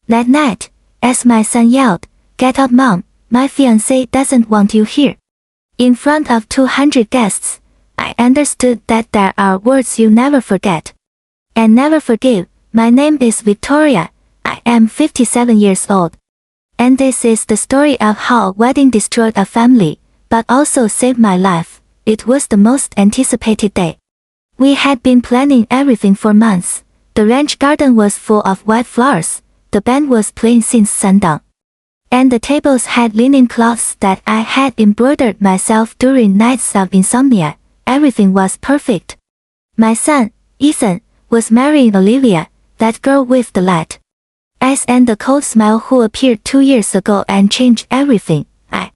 That night, as my son yelled, "Get up, Mom, my fiancé doesn't want you here," in front of 200 guests, I understood that there are words you never forget. And never forgive. My name is Victoria. I am 57 years old. And this is the story of how a wedding destroyed a family, but also saved my life. It was the most anticipated day. We had been planning everything for months. The ranch garden was full of white flowers. The band was playing since sundown. And the tables had linen cloths that I had embroidered myself during nights of insomnia. Everything was perfect. My son, Ethan, was marrying Olivia, that girl with the light eyes and the cold smile who appeared 2 years ago and changed everything. I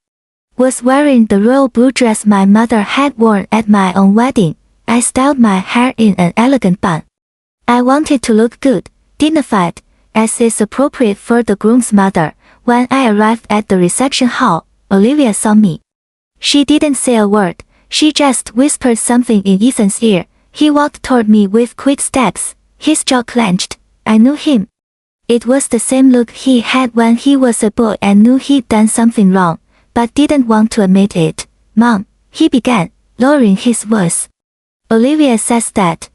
was wearing the royal blue dress my mother had worn at my own wedding. I styled my hair in an elegant bun. I wanted to look good, dignified, as is appropriate for the groom's mother. When I arrived at the reception hall, Olivia saw me. She didn't say a word. She just whispered something in Ethan's ear. He walked toward me with quick steps, his jaw clenched. I knew him. It was the same look he had when he was a boy and knew he'd done something wrong, but didn't want to admit it. "Mom," he began, lowering his voice. "Olivia says that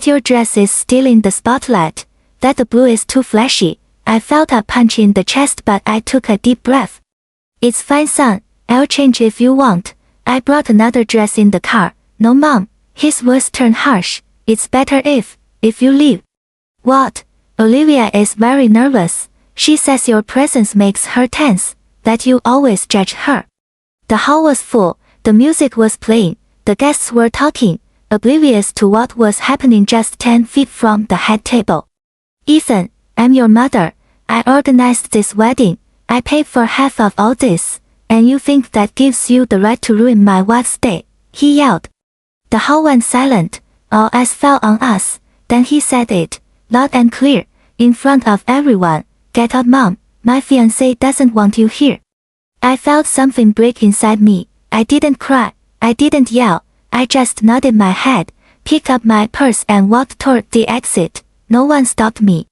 your dress is stealing the spotlight, that the blue is too flashy." I felt a punch in the chest, but I took a deep breath. "It's fine, son. I'll change if you want. I brought another dress in the car." "No, Mom." His voice turned harsh. "It's better if you leave." "What?" "Olivia is very nervous. She says your presence makes her tense, that you always judge her." The hall was full. The music was playing. The guests were talking, oblivious to what was happening just 10 feet from the head table. "Ethan, I'm your mother. I organized this wedding. I paid for half of all this. And you think that gives you the right to ruin my wife's day?" he yelled. The hall went silent. All eyes fell on us. Then he said it, loud and clear, in front of everyone. "Get up, Mom. My fiancé doesn't want you here." I felt something break inside me. I didn't cry. I didn't yell. I just nodded my head, picked up my purse and walked toward the exit. No one stopped me.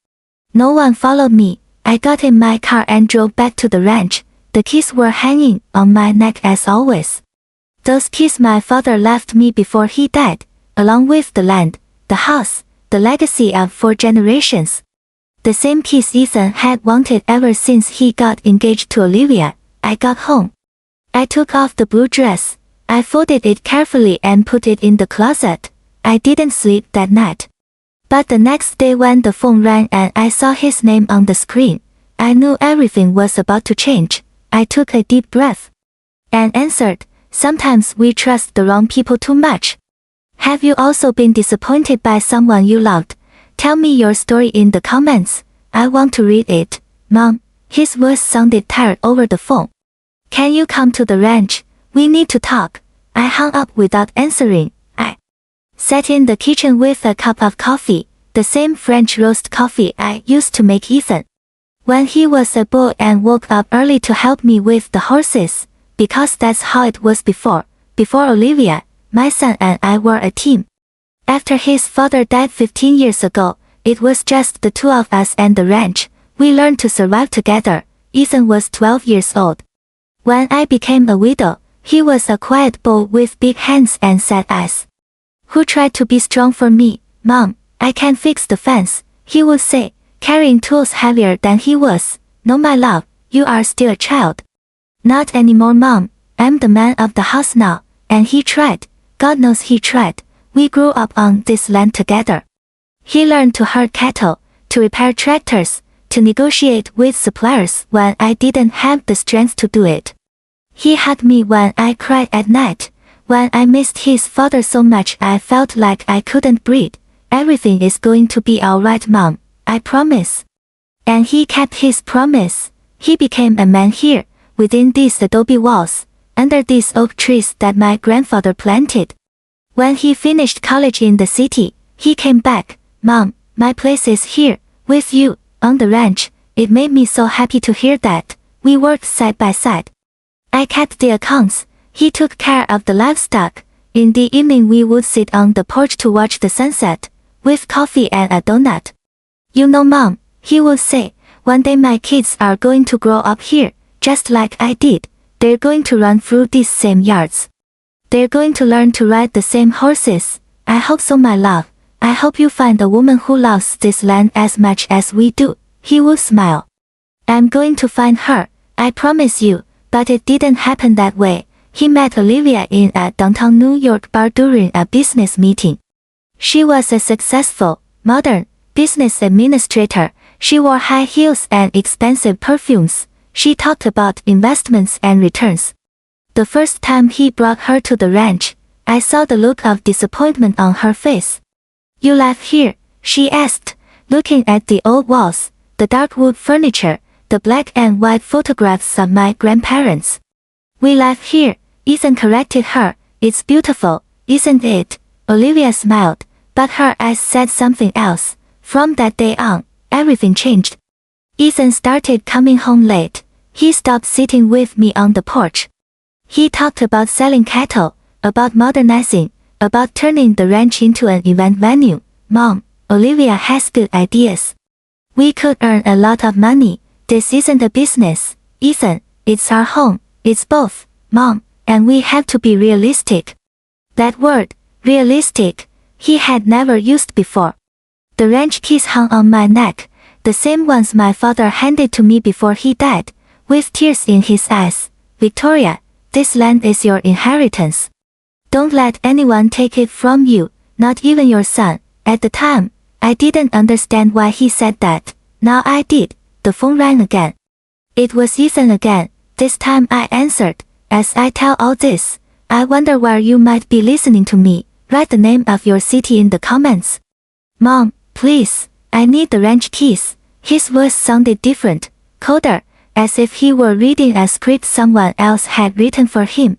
No one followed me. I got in my car and drove back to the ranch. The keys were hanging on my neck as always. Those keys my father left me before he died, along with the land, the house, the legacy of 4 generations. The same keys Ethan had wanted ever since he got engaged to Olivia. I got home. I took off the blue dress. I folded it carefully and put it in the closet. I didn't sleep that night. But the next day when the phone rang and I saw his name on the screen, I knew everything was about to change. I took a deep breath and answered, "Sometimes we trust the wrong people too much." Have you also been disappointed by someone you loved? Tell me your story in the comments. I want to read it. "Mom," his voice sounded tired over the phone. "Can you come to the ranch? We need to talk." I hung up without answering. I sat in the kitchen with a cup of coffee, the same French roast coffee I used to make Ethan when he was a boy and woke up early to help me with the horses, because that's how it was before Olivia, my son and I were a team. After his father died 15 years ago, it was just the 2 of us and the ranch. We learned to survive together. Ethan was 12 years old. When I became a widow, he was a quiet boy with big hands and sad eyes, who tried to be strong for me. "Mom, I can fix the fence," he would say, carrying tools heavier than he was. "No, my love, you are still a child." "Not anymore, Mom. I'm the man of the house now." And he tried. God knows he tried. We grew up on this land together. He learned to herd cattle, to repair tractors, to negotiate with suppliers when I didn't have the strength to do it. He hugged me when I cried at night. When I missed his father so much I felt like I couldn't breathe. "Everything is going to be alright, Mom. I promise." And he kept his promise. He became a man here, within these adobe walls, under these oak trees that my grandfather planted. When he finished college in the city, he came back. "Mom, my place is here, with you, on the ranch." It made me so happy to hear that. We worked side by side. I kept the accounts. He took care of the livestock. In the evening we would sit on the porch to watch the sunset, with coffee and a donut. "You know, Mom," he would say, one day my kids are going to grow up here, just like I did. They're going to run through these same yards. They're going to learn to ride the same horses. I hope so, my love. I hope you find a woman who loves this land as much as we do. He would smile. I'm going to find her, I promise you, but it didn't happen that way. He met Olivia in a downtown New York bar during a business meeting. She was a successful, modern, business administrator. She wore high heels and expensive perfumes. She talked about investments and returns. The first time he brought her to the ranch, I saw the look of disappointment on her face. You live here? She asked, looking at the old walls, the dark wood furniture, the black and white photographs of my grandparents. We live here, Ethan corrected her. It's beautiful, isn't it? Olivia smiled, but her eyes said something else. From that day on, everything changed. Ethan started coming home late. He stopped sitting with me on the porch. He talked about selling cattle, about modernizing, about turning the ranch into an event venue. Mom, Olivia has good ideas. We could earn a lot of money. This isn't a business, Ethan. It's our home. It's both, Mom, and we have to be realistic. That word, realistic, he had never used before. The ranch keys hung on my neck, the same ones my father handed to me before he died, with tears in his eyes. Victoria, this land is your inheritance. Don't let anyone take it from you, not even your son. At the time, I didn't understand why he said that. Now I did. The phone rang again. It was Ethan again. This time I answered. As I tell all this, I wonder where you might be listening to me. Write the name of your city in the comments. Mom, please, I need the ranch keys. His voice sounded different, colder, as if he were reading a script someone else had written for him.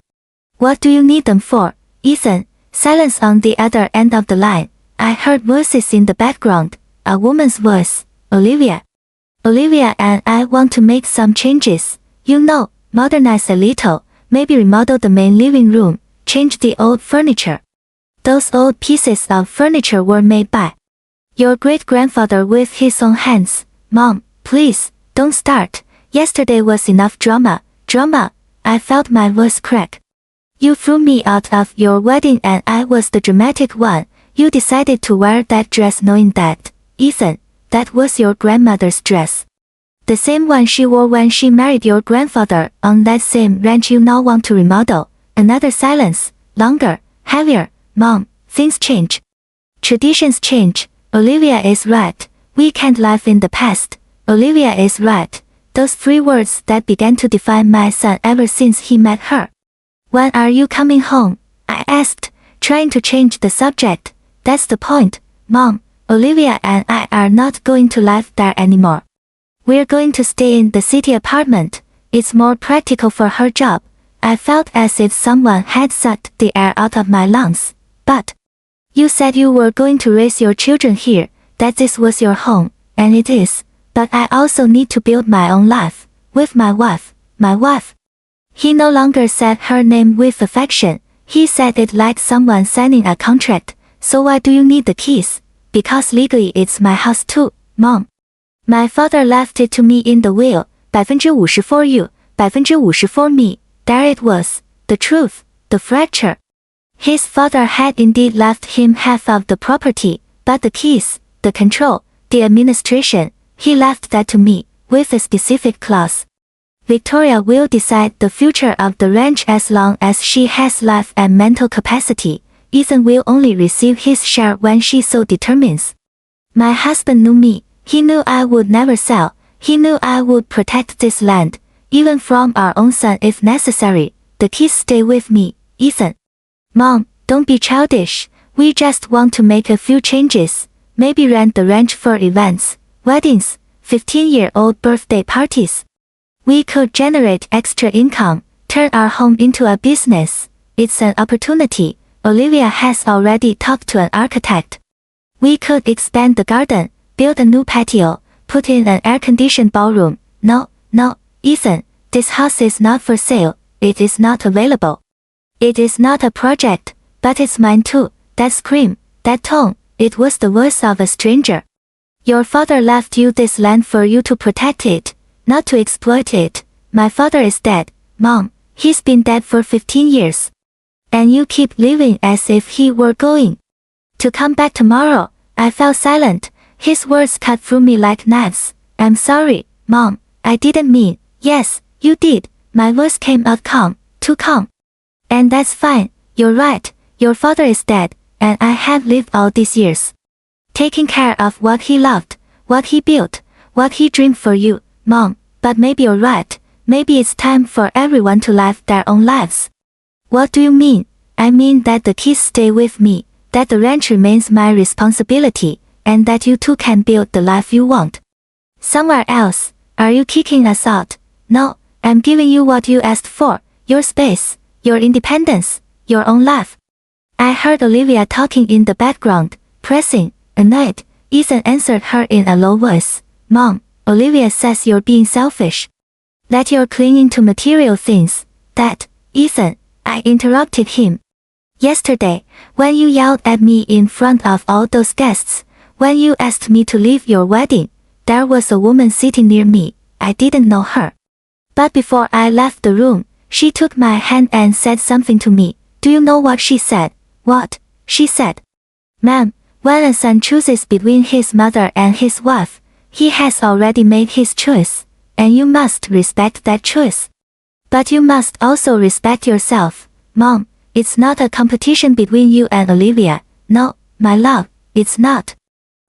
What do you need them for, Ethan? Silence on the other end of the line. I heard voices in the background. A woman's voice. Olivia. Olivia and I want to make some changes. You know, modernize a little, maybe remodel the main living room, change the old furniture. Those old pieces of furniture were made by your great-grandfather with his own hands. Mom, please, don't start. Yesterday was enough drama. I felt my voice crack. You threw me out of your wedding and I was the dramatic one. You decided to wear that dress knowing that, Ethan, that was your grandmother's dress. The same one she wore when she married your grandfather on that same ranch you now want to remodel. Another silence, longer, heavier. Mom, things change. Traditions change. Olivia is right. We can't live in the past. Olivia is right. Those 3 words that began to define my son ever since he met her. When are you coming home? I asked, trying to change the subject. That's the point, Mom. Olivia and I are not going to live there anymore. We're going to stay in the city apartment. It's more practical for her job. I felt as if someone had sucked the air out of my lungs. But you said you were going to raise your children here, that this was your home, and it is. But I also need to build my own life, with my wife. My wife. He no longer said her name with affection. He said it like someone signing a contract. So why do you need the keys? Because legally it's my house too, Mom. My father left it to me in the will. 50% for you, 50% for me. There it was, the truth, the fracture. His father had indeed left him half of the property, but the keys, the control, the administration, he left that to me, with a specific clause. Victoria will decide the future of the ranch as long as she has life and mental capacity. Ethan will only receive his share when she so determines. My husband knew me. He knew I would never sell. He knew I would protect this land, even from our own son if necessary. The keys stay with me, Ethan. Mom, don't be childish. We just want to make a few changes. Maybe rent the ranch for events, weddings, 15-year-old birthday parties. We could generate extra income, turn our home into a business. It's an opportunity. Olivia has already talked to an architect. We could expand the garden, build a new patio, put in an air-conditioned ballroom. No, Ethan, this house is not for sale. It is not available. It is not a project, but it's mine too. That scream, that tone, it was the voice of a stranger. Your father left you this land for you to protect it, not to exploit it. My father is dead, Mom. He's been dead for 15 years. And you keep living as if he were going to come back tomorrow. I fell silent. His words cut through me like knives. I'm sorry, Mom. I didn't mean. Yes, you did. My voice came out calm, too calm. And that's fine. You're right. Your father is dead, and I have lived all these years taking care of what he loved, what he built, what he dreamed for you, Mom. But maybe you're right. Maybe it's time for everyone to live their own lives. What do you mean? I mean that the kids stay with me, that the ranch remains my responsibility, and that you too can build the life you want somewhere else. Are you kicking us out? No, I'm giving you what you asked for, your space, your independence, your own life. I heard Olivia talking in the background, pressing. Annoyed, Ethan answered her in a low voice. Mom, Olivia says you're being selfish. That you're clinging to material things. That, Ethan, I interrupted him. Yesterday, when you yelled at me in front of all those guests, when you asked me to leave your wedding, there was a woman sitting near me. I didn't know her. But before I left the room, she took my hand and said something to me. Do you know what she said? What? She said. Ma'am, when a son chooses between his mother and his wife, he has already made his choice, and you must respect that choice. But you must also respect yourself. Mom, it's not a competition between you and Olivia. No, my love, it's not.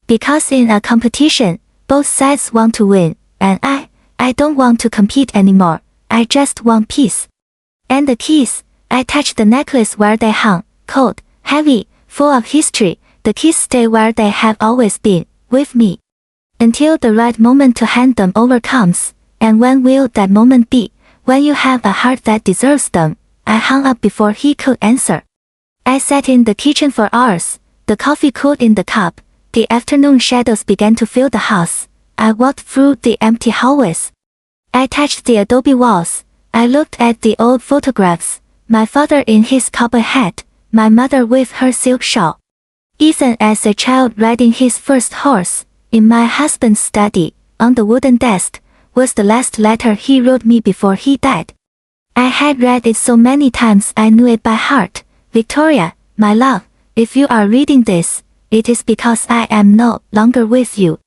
Because in a competition, both sides want to win, and I don't want to compete anymore. I just want peace. And the keys, I touched the necklace where they hung, cold, heavy, full of history. The keys stay where they have always been, with me. Until the right moment to hand them over comes. And when will that moment be? When you have a heart that deserves them. I hung up before he could answer. I sat in the kitchen for hours. The coffee cooled in the cup. The afternoon shadows began to fill the house. I walked through the empty hallways. I touched the adobe walls. I looked at the old photographs. My father in his cowboy hat. My mother with her silk shawl. Ethan as a child riding his first horse. In my husband's study, on the wooden desk, was the last letter he wrote me before he died. I had read it so many times I knew it by heart. Victoria, my love, if you are reading this, it is because I am no longer with you.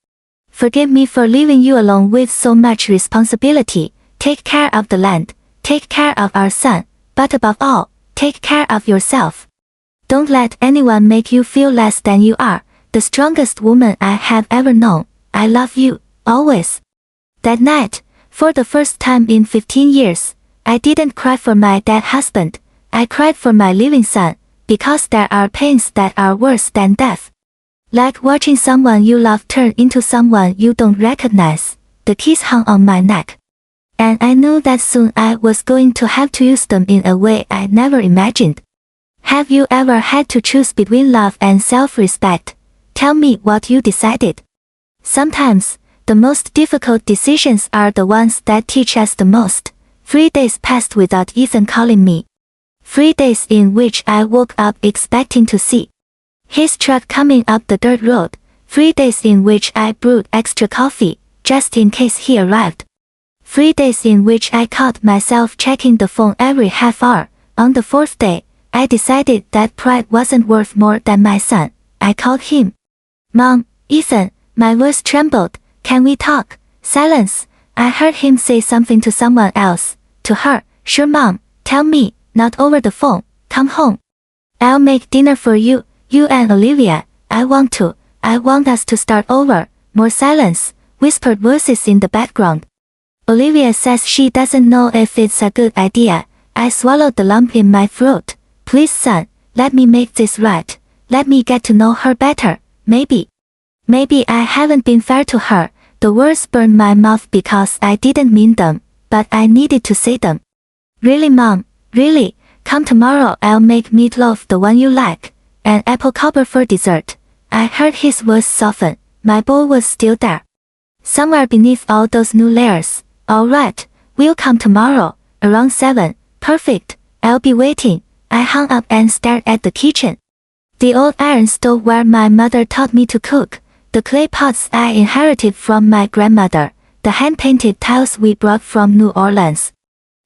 Forgive me for leaving you alone with so much responsibility. Take care of the land, take care of our son, but above all, take care of yourself. Don't let anyone make you feel less than you are, the strongest woman I have ever known. I love you, always. That night, for the first time in 15 years, I didn't cry for my dead husband. I cried for my living son, because there are pains that are worse than death. Like watching someone you love turn into someone you don't recognize. The keys hung on my neck. And I knew that soon I was going to have to use them in a way I never imagined. Have you ever had to choose between love and self-respect? Tell me what you decided. Sometimes, the most difficult decisions are the ones that teach us the most. 3 days passed without Ethan calling me. 3 days in which I woke up expecting to see his truck coming up the dirt road. 3 days in which I brewed extra coffee, just in case he arrived. 3 days in which I caught myself checking the phone every half hour. On the 4th day, I decided that pride wasn't worth more than my son. I called him. Mom, Ethan, my voice trembled. Can we talk? Silence. I heard him say something to someone else. To her. Sure, Mom. Tell me, not over the phone. Come home. I'll make dinner for you, you and Olivia. I want us to start over. More silence. Whispered voices in the background. Olivia says she doesn't know if it's a good idea. I swallowed the lump in my throat. Please, son, let me make this right. Let me get to know her better. Maybe I haven't been fair to her. The words burned my mouth because I didn't mean them, but I needed to say them. Really, Mom, really, come tomorrow. I'll make meatloaf, the one you like, and apple cobbler for dessert. I heard his voice soften. My bowl was still there. Somewhere beneath all those new layers. All right, we'll come tomorrow, around 7. Perfect, I'll be waiting. I hung up and stared at the kitchen. The old iron stove where my mother taught me to cook. The clay pots I inherited from my grandmother, the hand-painted tiles we brought from New Orleans.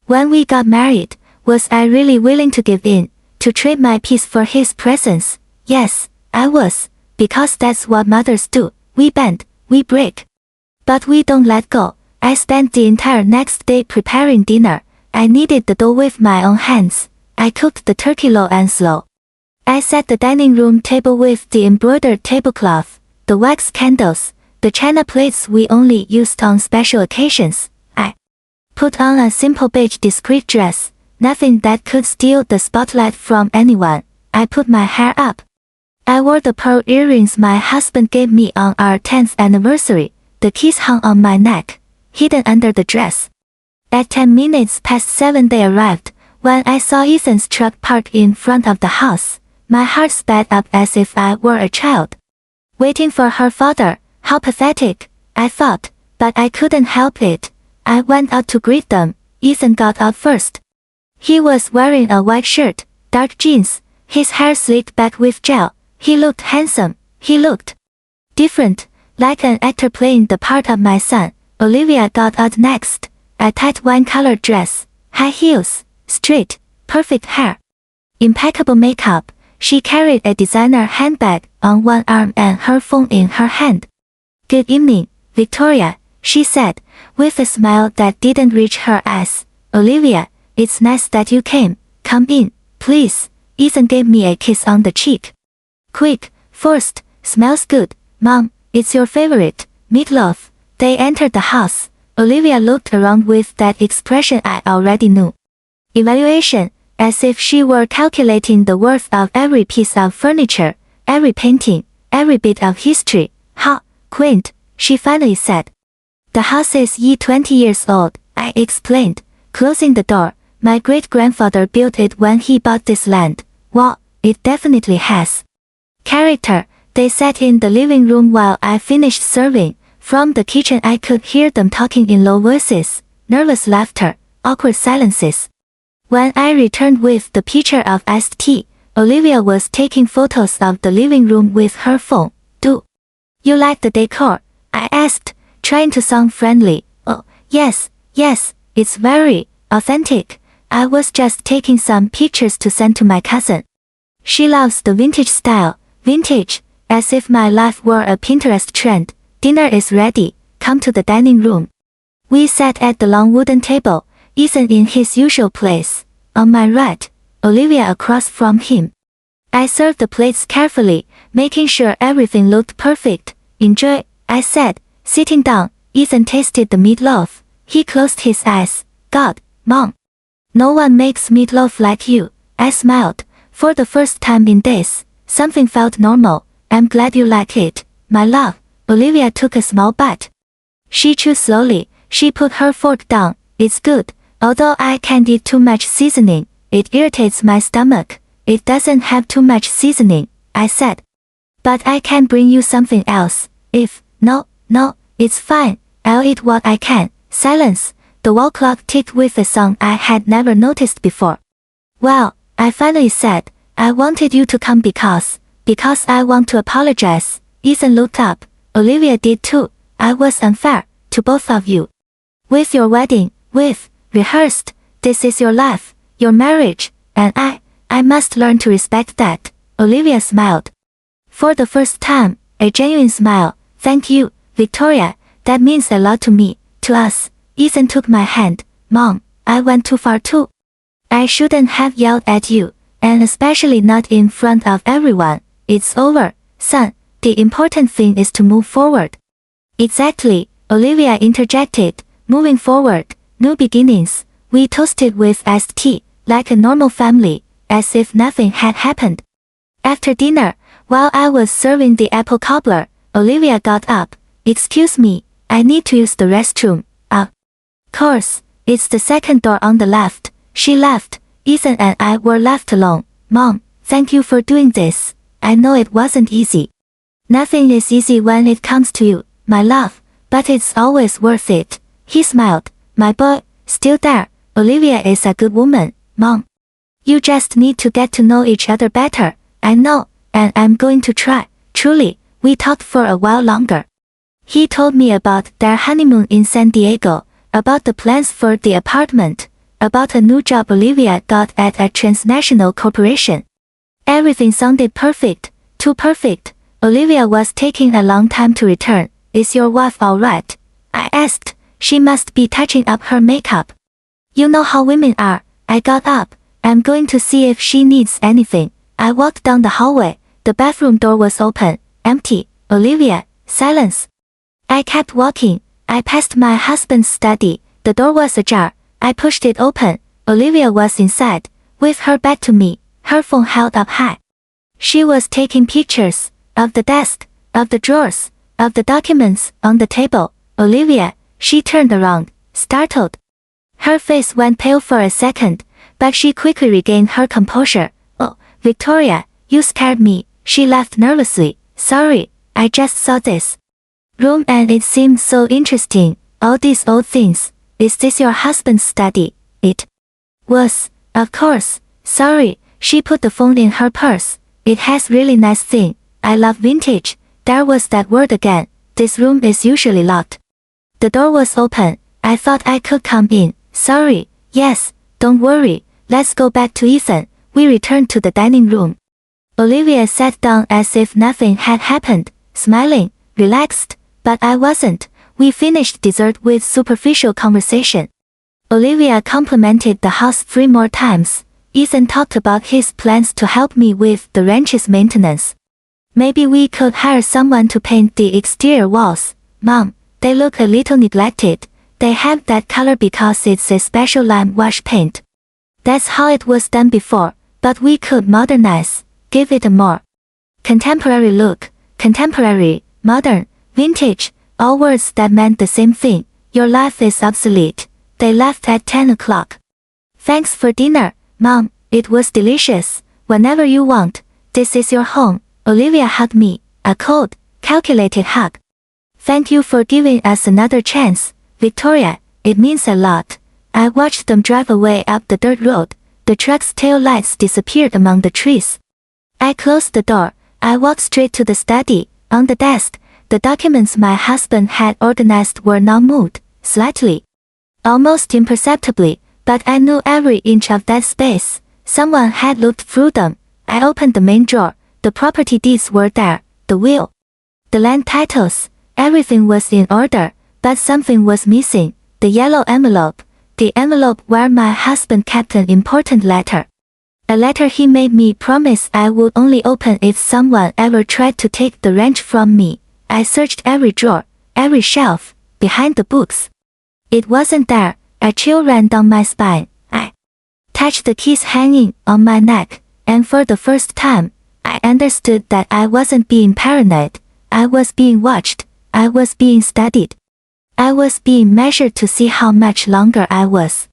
When we got married, was I really willing to give in, to trade my peace for his presence? Yes, I was, because that's what mothers do. We bend, we break. But we don't let go. I spent the entire next day preparing dinner. I kneaded the dough with my own hands. I cooked the turkey low and slow. I set the dining room table with the embroidered tablecloth, the wax candles, the china plates we only used on special occasions. I put on a simple beige discreet dress, nothing that could steal the spotlight from anyone. I put my hair up. I wore the pearl earrings my husband gave me on our 10th anniversary. The keys hung on my neck, hidden under the dress. At 10 minutes past 7 they arrived. When I saw Ethan's truck parked in front of the house, my heart sped up as if I were a child. Waiting for her father, how pathetic, I thought, but I couldn't help it. I went out to greet them. Ethan got out first. He was wearing a white shirt, dark jeans, his hair slicked back with gel. He looked handsome. He looked different, like an actor playing the part of my son. Olivia got out next. A tight wine-colored dress, high heels, straight, perfect hair, impeccable makeup. She carried a designer handbag on one arm and her phone in her hand. "Good evening, Victoria," she said, with a smile that didn't reach her eyes. "Olivia, it's nice that you came. Come in, please." Ethan gave me a kiss on the cheek. "Quick, forced, smells good. Mom, it's your favorite, meatloaf." They entered the house. Olivia looked around with that expression I already knew. Evaluation, as if she were calculating the worth of every piece of furniture, every painting, every bit of history. "How quaint," she finally said. "The house is 20 years old," I explained, closing the door. "My great-grandfather built it when he bought this land." "Well, it definitely has character." They sat in the living room while I finished serving. From the kitchen I could hear them talking in low voices, nervous laughter, awkward silences. When I returned with the pitcher of iced tea, Olivia was taking photos of the living room with her phone. "Do you like the decor?" I asked, trying to sound friendly. "Oh, yes, it's very authentic. I was just taking some pictures to send to my cousin. She loves the vintage style." Vintage, as if my life were a Pinterest trend. "Dinner is ready, come to the dining room." We sat at the long wooden table, Ethan in his usual place, on my right, Olivia across from him. I served the plates carefully, making sure everything looked perfect. "Enjoy," I said, sitting down. Ethan tasted the meatloaf. He closed his eyes. "God, Mom. No one makes meatloaf like you." I smiled. For the first time in days, something felt normal. "I'm glad you like it, my love." Olivia took a small bite. She chewed slowly. She put her fork down. "It's good, although I can't eat too much seasoning. It irritates my stomach." "It doesn't have too much seasoning," I said. "But I can bring you something else, if..." No, it's fine. I'll eat what I can." Silence. The wall clock ticked with a song I had never noticed before. "Well," I finally said, "I wanted you to come because I want to apologize." Ethan looked up. Olivia did too. "I was unfair to both of you. With your wedding, rehearsed, this is your life, your marriage, and I must learn to respect that." Olivia smiled. For the first time, a genuine smile. "Thank you, Victoria, that means a lot to me, to us." Ethan took my hand. "Mom, I went too far too. I shouldn't have yelled at you, and especially not in front of everyone. It's over, son. The important thing is to move forward." "Exactly," Olivia interjected. "Moving forward, new beginnings." We toasted with iced tea, like a normal family, as if nothing had happened. After dinner, while I was serving the apple cobbler, Olivia got up. "Excuse me, I need to use the restroom." "Of course, it's the second door on the left." She left. Ethan and I were left alone. "Mom, thank you for doing this. I know it wasn't easy." "Nothing is easy when it comes to you, my love, but it's always worth it." He smiled. "My boy, still there. Olivia is a good woman, Mom. You just need to get to know each other better." "I know, and I'm going to try." Truly, we talked for a while longer. He told me about their honeymoon in San Diego, about the plans for the apartment, about a new job Olivia got at a transnational corporation. Everything sounded perfect, too perfect. Olivia was taking a long time to return. Is your wife all right? I asked. She must be touching up her makeup. You know how women are. I got up. I'm going to see if she needs anything. I walked down the hallway. The bathroom door was open, empty. Olivia, silence. I kept walking. I passed my husband's study. The door was ajar. I pushed it open. Olivia was inside, with her back to me, her phone held up high. She was taking pictures of the desk, of the drawers, of the documents on the table. Olivia, she turned around, startled. Her face went pale for a second, but she quickly regained her composure. Oh, Victoria, you scared me, she laughed nervously. Sorry, I just saw this room and it seemed so interesting, all these old things. Is this your husband's study? It was, of course. Sorry, she put the phone in her purse. It has really nice thing. I love vintage. There was that word again. This room is usually locked. The door was open. I thought I could come in. Sorry. Yes, don't worry. Let's go back to Ethan. We returned to the dining room. Olivia sat down as if nothing had happened, smiling, relaxed, but I wasn't. We finished dessert with superficial conversation. Olivia complimented the house 3 more times. Ethan talked about his plans to help me with the ranch's maintenance. Maybe we could hire someone to paint the exterior walls. Mom, they look a little neglected. They have that color because it's a special lime wash paint. That's how it was done before, but we could modernize, give it a more contemporary look. Contemporary, modern, vintage, all words that meant the same thing. Your life is obsolete. They left at 10 o'clock. Thanks for dinner, Mom. It was delicious. Whenever you want. This is your home. Olivia hugged me, a cold, calculated hug. Thank you for giving us another chance, Victoria. It means a lot. I watched them drive away up the dirt road. The truck's tail lights disappeared among the trees. I closed the door. I walked straight to the study. On the desk, the documents my husband had organized were now moved, slightly, almost imperceptibly, but I knew every inch of that space. Someone had looked through them. I opened the main drawer. The property deeds were there, the will, the land titles, everything was in order, but something was missing, the yellow envelope, the envelope where my husband kept an important letter. A letter he made me promise I would only open if someone ever tried to take the ranch from me. I searched every drawer, every shelf, behind the books. It wasn't there. A chill ran down my spine. I touched the keys hanging on my neck, and for the first time, I understood that I wasn't being paranoid. I was being watched. I was being studied. I was being measured to see how much longer I was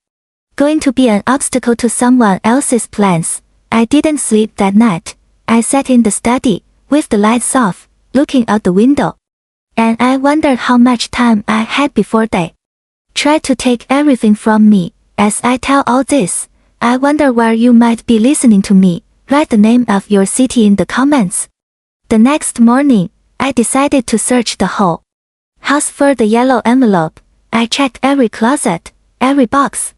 going to be an obstacle to someone else's plans. I didn't sleep that night. I sat in the study, with the lights off, looking out the window. And I wondered how much time I had before they tried to take everything from me. As I tell all this, I wonder where you might be listening to me. Write the name of your city in the comments. The next morning, I decided to search the whole house for the yellow envelope. I checked every closet, every box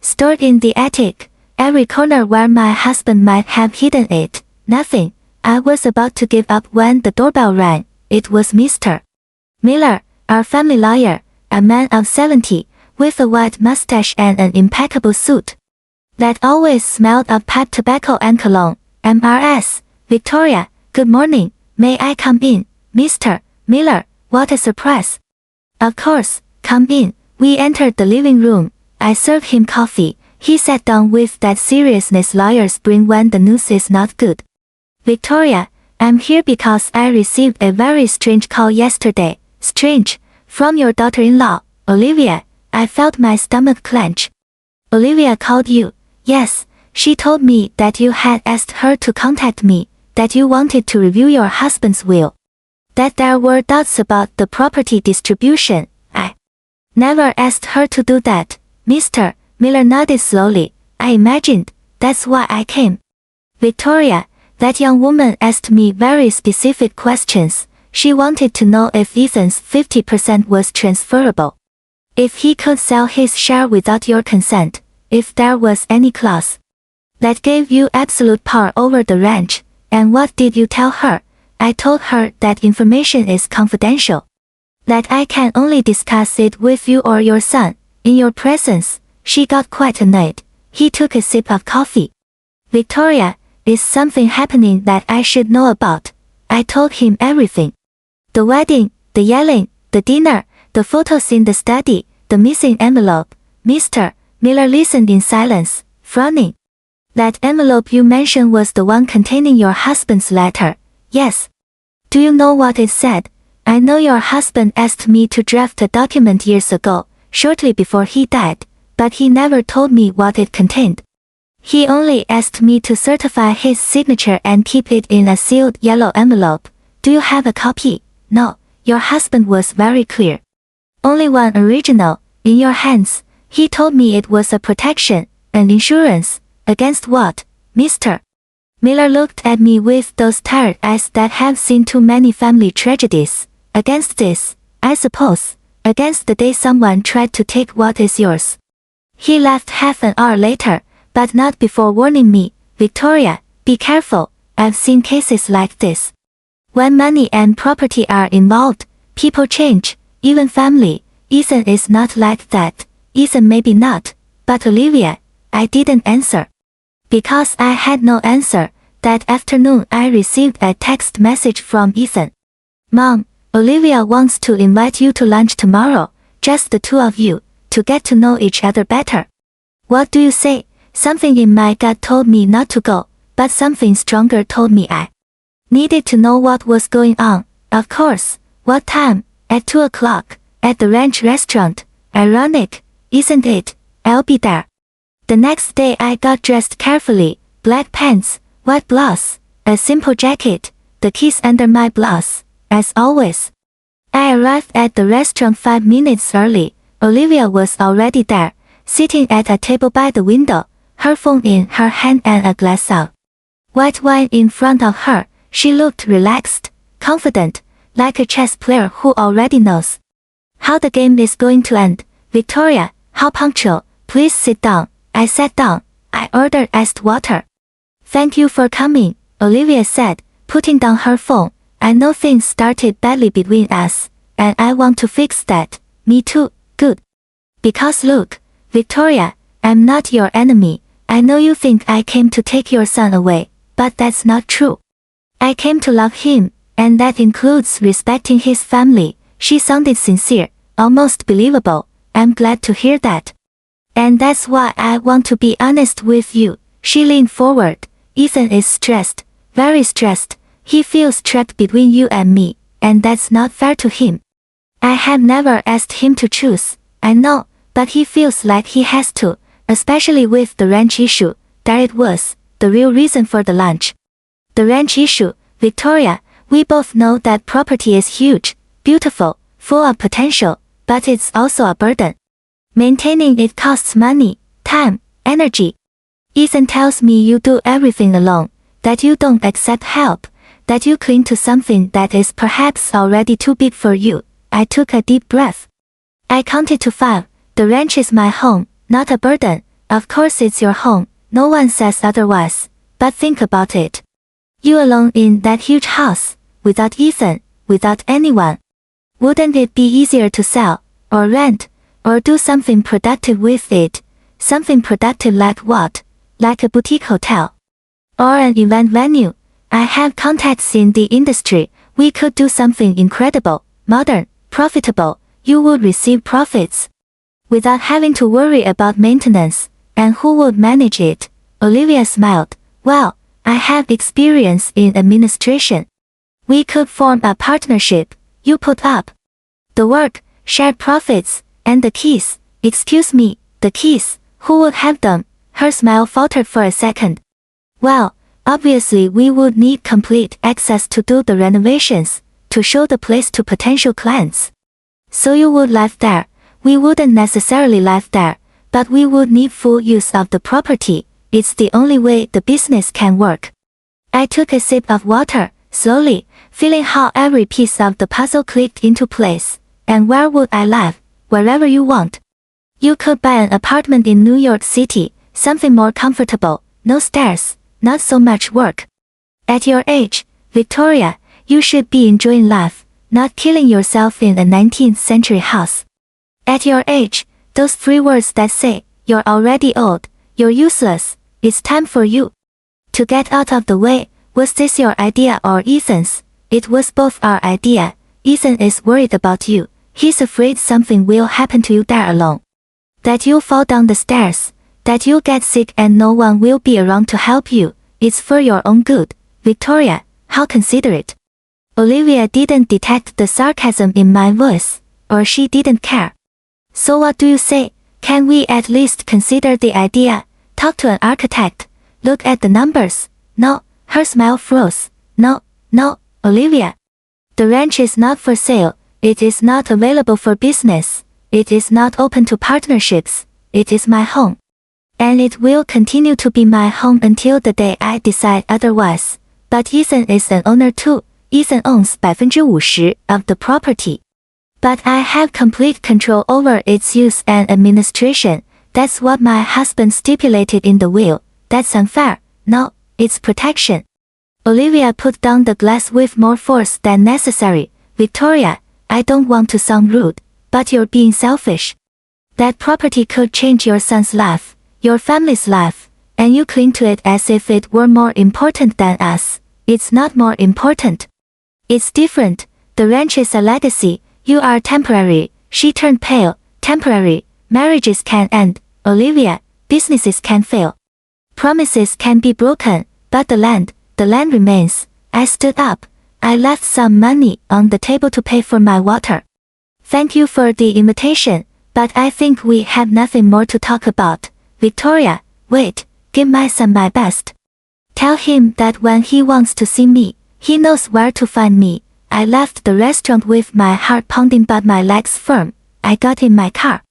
stored in the attic, every corner where my husband might have hidden it. Nothing. I was about to give up when the doorbell rang. It was Mr. Miller, our family lawyer, a man of 70, with a white mustache and an impeccable suit that always smelled of pipe tobacco and cologne. MRS, Victoria, good morning. May I come in, Mr. Miller? What a surprise. Of course, come in. We entered the living room. I served him coffee. He sat down with that seriousness lawyers bring when the news is not good. Victoria, I'm here because I received a very strange call yesterday. Strange? From your daughter-in-law, Olivia. I felt my stomach clench. Olivia called you? Yes, she told me that you had asked her to contact me, that you wanted to review your husband's will, that there were doubts about the property distribution. I never asked her to do that. Mr. Miller nodded slowly. I imagined. That's why I came. Victoria, that young woman asked me very specific questions. She wanted to know if Ethan's 50% was transferable. If he could sell his share without your consent, if there was any clause that gave you absolute power over the ranch. And what did you tell her? I told her that information is confidential. That I can only discuss it with you or your son, in your presence. She got quite annoyed. He took a sip of coffee. Victoria, is something happening that I should know about? I told him everything. The wedding, the yelling, the dinner, the photos in the study, the missing envelope. Mr. Miller listened in silence, frowning. That envelope you mentioned was the one containing your husband's letter. Yes. Do you know what it said? I know your husband asked me to draft a document years ago, shortly before he died, but he never told me what it contained. He only asked me to certify his signature and keep it in a sealed yellow envelope. Do you have a copy? No, your husband was very clear. Only one original, in your hands. He told me it was a protection, an insurance. Against what, Mr. Miller looked at me with those tired eyes that have seen too many family tragedies. Against this, I suppose. Against the day someone tried to take what is yours. He left half an hour later, but not before warning me, Victoria, be careful, I've seen cases like this. When money and property are involved, people change, even family. Ethan is not like that. Ethan maybe not, but Olivia, I didn't answer. Because I had no answer, that afternoon I received a text message from Ethan. Mom, Olivia wants to invite you to lunch tomorrow, just the two of you, to get to know each other better. What do you say? Something in my gut told me not to go, but something stronger told me I needed to know what was going on. Of course. What time? At 2 o'clock, at the ranch restaurant. Ironic, isn't it? I'll be there. The next day I got dressed carefully, black pants, white blouse, a simple jacket, the keys under my blouse, as always. I arrived at the restaurant 5 minutes early. Olivia was already there, sitting at a table by the window, her phone in her hand and a glass of white wine in front of her. She looked relaxed, confident, like a chess player who already knows how the game is going to end. Victoria, how punctual, please sit down. I sat down. I ordered iced water. Thank you for coming, Olivia said, putting down her phone. I know things started badly between us, and I want to fix that. Me too. Good. Because look, Victoria, I'm not your enemy. I know you think I came to take your son away, but that's not true. I came to love him, and that includes respecting his family. She sounded sincere, almost believable. I'm glad to hear that. And that's why I want to be honest with you. She leaned forward. Ethan is stressed, very stressed. He feels trapped between you and me, and that's not fair to him. I have never asked him to choose, I know, but he feels like he has to, especially with the ranch issue. There it was, the real reason for the lunch. The ranch issue, Victoria, we both know that property is huge, beautiful, full of potential, but it's also a burden. Maintaining it costs money, time, energy. Ethan tells me you do everything alone, that you don't accept help, that you cling to something that is perhaps already too big for you. I took a deep breath. I counted to 5. The ranch is my home, not a burden. Of course it's your home, no one says otherwise, but think about it. You alone in that huge house, without Ethan, without anyone. Wouldn't it be easier to sell, or rent, or do something productive with it? Something productive like what? Like a boutique hotel. Or an event venue. I have contacts in the industry. We could do something incredible, modern, profitable. You would receive profits without having to worry about maintenance. And who would manage it? Olivia smiled. Well, I have experience in administration. We could form a partnership. You put up the work, share profits, and the keys. Excuse me, the keys, who would have them? Her smile faltered for a second. Well, obviously we would need complete access to do the renovations, to show the place to potential clients. So you would live there. We wouldn't necessarily live there, but we would need full use of the property. It's the only way the business can work. I took a sip of water, slowly, feeling how every piece of the puzzle clicked into place. And where would I live? Wherever you want. You could buy an apartment in New York City, something more comfortable, no stairs, not so much work. At your age, Victoria, you should be enjoying life, not killing yourself in a 19th century house. At your age, those 3 words that say, you're already old, you're useless, it's time for you to get out of the way. Was this your idea or Ethan's? It was both our idea. Ethan is worried about you. He's afraid something will happen to you there alone. That you'll fall down the stairs, that you'll get sick and no one will be around to help you. It's for your own good. Victoria, how considerate. Olivia didn't detect the sarcasm in my voice, or she didn't care. So what do you say? Can we at least consider the idea? Talk to an architect. Look at the numbers. No, her smile froze. No, Olivia. The ranch is not for sale. It is not available for business. It is not open to partnerships. It is my home. And it will continue to be my home until the day I decide otherwise. But Ethan is an owner too. Ethan owns 50% of the property. But I have complete control over its use and administration. That's what my husband stipulated in the will. That's unfair. No, it's protection. Olivia put down the glass with more force than necessary. Victoria, I don't want to sound rude, but you're being selfish. That property could change your son's life, your family's life, and you cling to it as if it were more important than us. It's not more important. It's different. The ranch is a legacy. You are temporary. She turned pale. Temporary. Marriages can end. Olivia, businesses can fail. Promises can be broken, but the land remains. I stood up. I left some money on the table to pay for my water. Thank you for the invitation, but I think we have nothing more to talk about. Victoria, wait, give my son my best. Tell him that when he wants to see me, he knows where to find me. I left the restaurant with my heart pounding but my legs firm. I got in my car.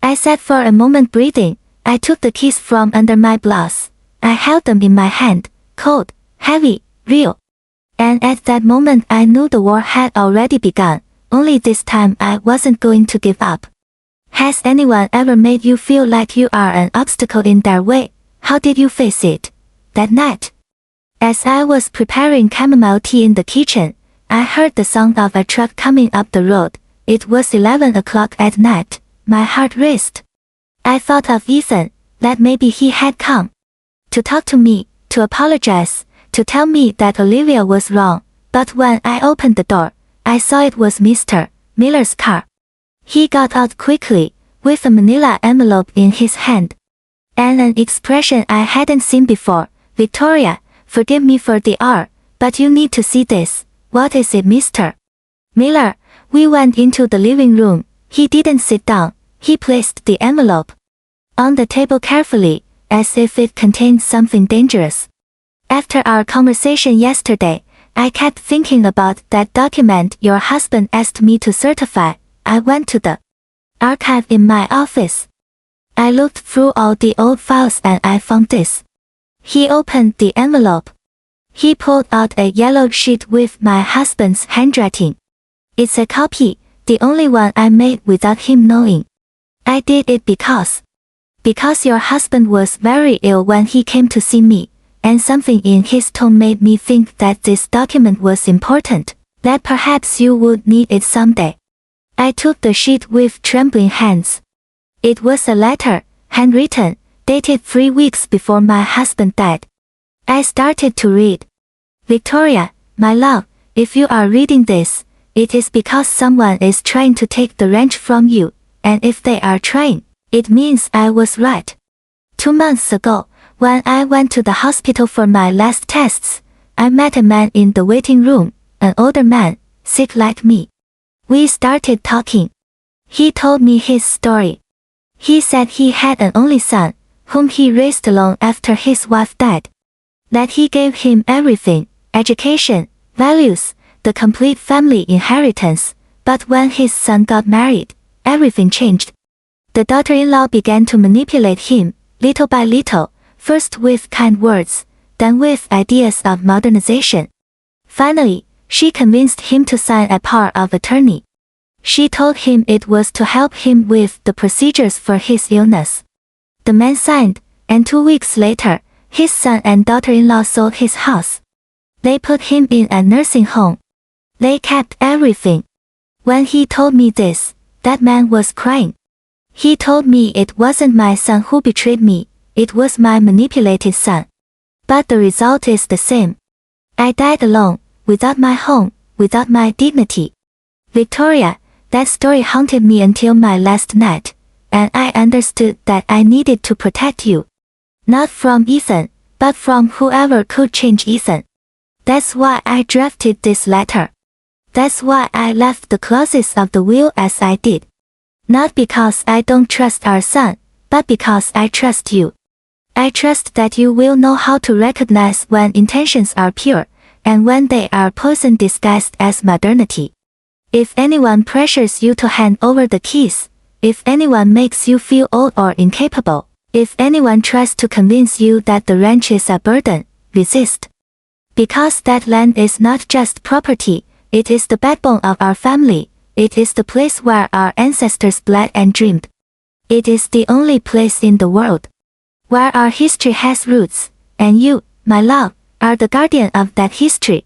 I sat for a moment breathing. I took the keys from under my blouse. I held them in my hand, cold, heavy, real. And at that moment I knew the war had already begun, only this time I wasn't going to give up. Has anyone ever made you feel like you are an obstacle in their way? How did you face it? That night, as I was preparing chamomile tea in the kitchen, I heard the sound of a truck coming up the road. It was 11 o'clock at night. My heart raced. I thought of Ethan, that maybe he had come to talk to me, to apologize, to tell me that Olivia was wrong. But when I opened the door, I saw it was Mr. Miller's car. He got out quickly, with a manila envelope in his hand. And an expression I hadn't seen before. Victoria, forgive me for the R, but you need to see this. What is it, Mr. Miller? We went into the living room. He didn't sit down. He placed the envelope on the table carefully, as if it contained something dangerous. After our conversation yesterday, I kept thinking about that document your husband asked me to certify. I went to the archive in my office. I looked through all the old files and I found this. He opened the envelope. He pulled out a yellow sheet with my husband's handwriting. It's a copy, the only one I made without him knowing. I did it because your husband was very ill when he came to see me, and something in his tone made me think that this document was important, that perhaps you would need it someday. I took the sheet with trembling hands. It was a letter, handwritten, dated 3 weeks before my husband died. I started to read. Victoria, my love, if you are reading this, it is because someone is trying to take the ranch from you, and if they are trying, it means I was right. 2 months ago, when I went to the hospital for my last tests, I met a man in the waiting room, an older man, sick like me. We started talking. He told me his story. He said he had an only son, whom he raised alone after his wife died. That he gave him everything, education, values, the complete family inheritance, but when his son got married, everything changed. The daughter-in-law began to manipulate him, little by little, first with kind words, then with ideas of modernization. Finally, She convinced him to sign a power of attorney. She told him it was to help him with the procedures for his illness. The man signed, and 2 weeks later, his son and daughter-in-law sold his house. They put him in a nursing home. They kept everything. When he told me this, that man was crying. He told me it wasn't my son who betrayed me, it was my manipulated son. But the result is the same. I died alone, without my home, without my dignity. Victoria, that story haunted me until my last night, and I understood that I needed to protect you. Not from Ethan, but from whoever could change Ethan. That's why I drafted this letter. That's why I left the clauses of the will as I did. Not because I don't trust our son, but because I trust you. I trust that you will know how to recognize when intentions are pure, and when they are poison disguised as modernity. If anyone pressures you to hand over the keys, if anyone makes you feel old or incapable, if anyone tries to convince you that the ranch is a burden, resist. Because that land is not just property, it is the backbone of our family, it is the place where our ancestors bled and dreamed. It is the only place in the world where our history has roots, and you, my love, are the guardian of that history.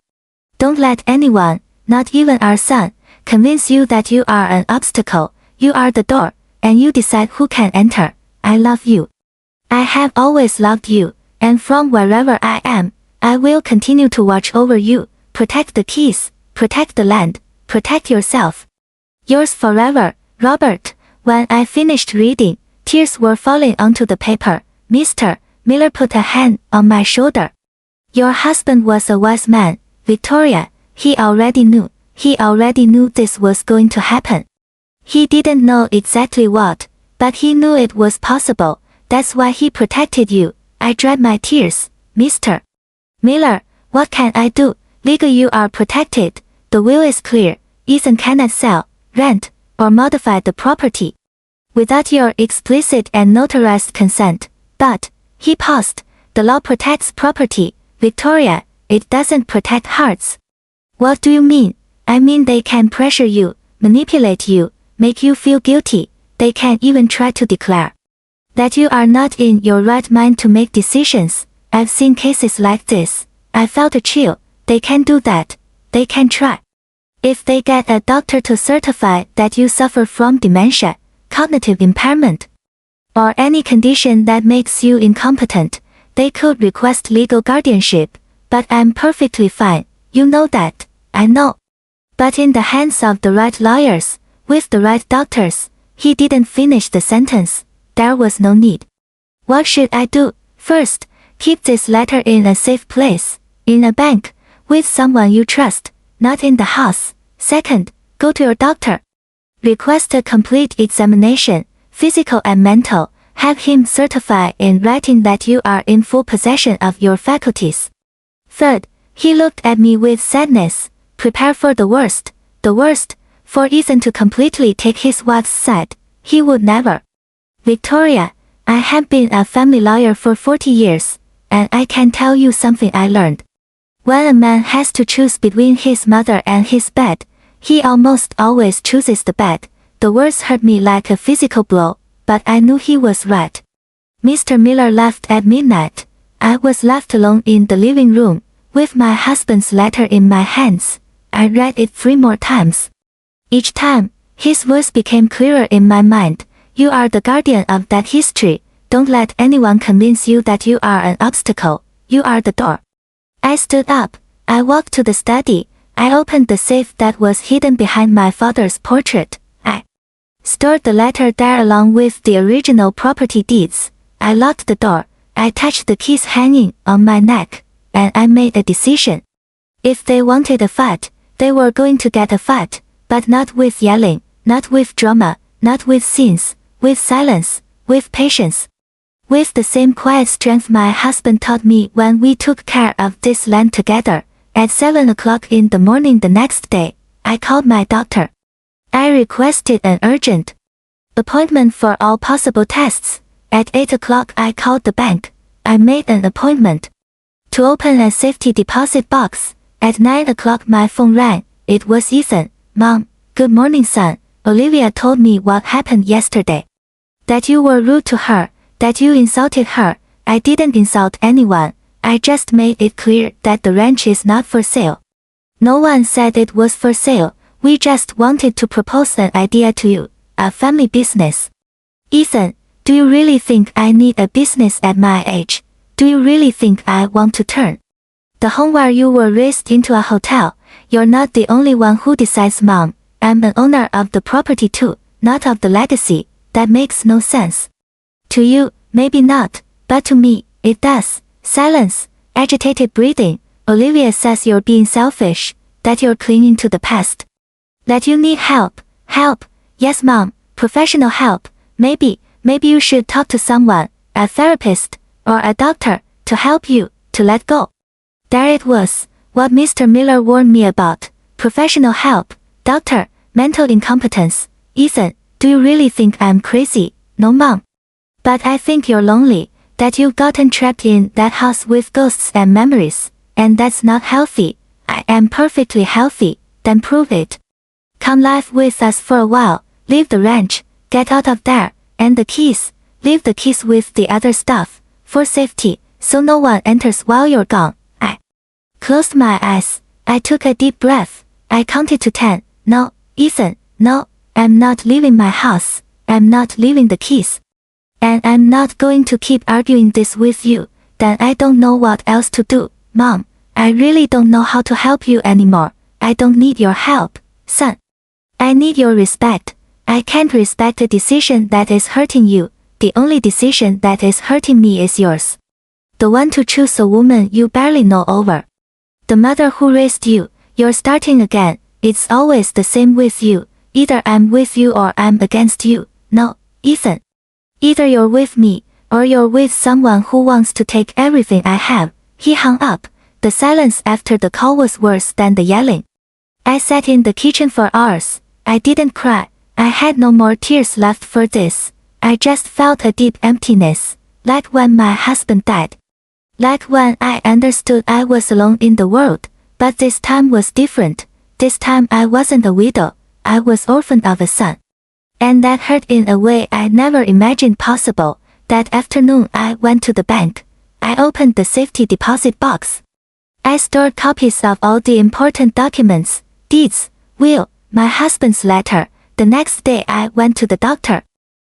Don't let anyone, not even our son, convince you that you are an obstacle, you are the door, and you decide who can enter. I love you. I have always loved you, and from wherever I am, I will continue to watch over you, protect the keys, protect the land, protect yourself. Yours forever, Robert. When I finished reading, tears were falling onto the paper. Mr. Miller put a hand on my shoulder. Your husband was a wise man, Victoria. He already knew this was going to happen. He didn't know exactly what, but he knew it was possible. That's why he protected you. I dried my tears. Mr. Miller, what can I do? Legally you are protected. The will is clear. Ethan cannot sell, rent, or modify the property without your explicit and notarized consent. But, he paused, the law protects property, Victoria, it doesn't protect hearts. What do you mean? I mean they can pressure you, manipulate you, make you feel guilty. They can even try to declare that you are not in your right mind to make decisions. I've seen cases like this. I felt a chill. They can do that. They can try. If they get a doctor to certify that you suffer from dementia, cognitive impairment, or any condition that makes you incompetent, they could request legal guardianship. But I'm perfectly fine. You know that. I know. But in the hands of the right lawyers, with the right doctors. He didn't finish the sentence. There was no need. What should I do? First, keep this letter in a safe place, in a bank, with someone you trust, not in the house. Second, go to your doctor. Request a complete examination, physical and mental. Have him certify in writing that you are in full possession of your faculties. Third, he looked at me with sadness. Prepare for the worst, for Ethan to completely take his wife's side. He would never. Victoria, I have been a family lawyer for 40 years, and I can tell you something I learned. When a man has to choose between his mother and his bed, he almost always chooses the bed. The words hurt me like a physical blow, but I knew he was right. Mr. Miller left at midnight. I was left alone in the living room, with my husband's letter in my hands. I read it 3 more times. Each time, his voice became clearer in my mind. You are the guardian of that history. Don't let anyone convince you that you are an obstacle. You are the door. I stood up. I walked to the study. I opened the safe that was hidden behind my father's portrait. I stored the letter there along with the original property deeds. I locked the door. I touched the keys hanging on my neck, and I made a decision. If they wanted a fight, they were going to get a fight, but not with yelling, not with drama, not with scenes, with silence, with patience. With the same quiet strength my husband taught me when we took care of this land together. At 7 o'clock in the morning the next day, I called my doctor. I requested an urgent appointment for all possible tests. At 8 o'clock I called the bank. I made an appointment to open a safety deposit box. At 9 o'clock my phone rang. It was Ethan. Mom, good morning son. Olivia told me what happened yesterday. That you were rude to her, that you insulted her. I didn't insult anyone. I just made it clear that the ranch is not for sale. No one said it was for sale. We just wanted to propose an idea to you, a family business. Ethan, do you really think I need a business at my age? Do you really think I want to turn the home where you were raised into a hotel? You're not the only one who decides, Mom. I'm an owner of the property too, not of the legacy. That makes no sense. To you, maybe not, but to me, it does. Silence, agitated breathing. Olivia says you're being selfish, that you're clinging to the past. That you need help. Help? Yes, Mom, professional help. Maybe you should talk to someone, a therapist, or a doctor, to help you, to let go. There it was, what Mr. Miller warned me about. Professional help, doctor, mental incompetence. Ethan, do you really think I'm crazy? No, Mom. But I think you're lonely, that you've gotten trapped in that house with ghosts and memories, and that's not healthy. I am perfectly healthy, then prove it. Come live with us for a while, leave the ranch, get out of there, and the keys, leave the keys with the other stuff, for safety, so no one enters while you're gone. I closed my eyes, I took a deep breath, I counted to 10. No, Ethan, no, I'm not leaving my house, I'm not leaving the keys. And I'm not going to keep arguing this with you, then I don't know what else to do. Mom, I really don't know how to help you anymore. I don't need your help, son. I need your respect. I can't respect a decision that is hurting you. The only decision that is hurting me is yours. The one to choose a woman you barely know over. The mother who raised you. You're starting again. It's always the same with you. Either I'm with you or I'm against you. No, Ethan. Either you're with me, or you're with someone who wants to take everything I have. He hung up. The silence after the call was worse than the yelling. I sat in the kitchen for hours. I didn't cry. I had no more tears left for this. I just felt a deep emptiness, like when my husband died. Like when I understood I was alone in the world, but this time was different. This time I wasn't a widow, I was orphaned of a son. And that hurt in a way I never imagined possible. That afternoon I went to the bank. I opened the safety deposit box. I stored copies of all the important documents, deeds, will, my husband's letter. The next day I went to the doctor.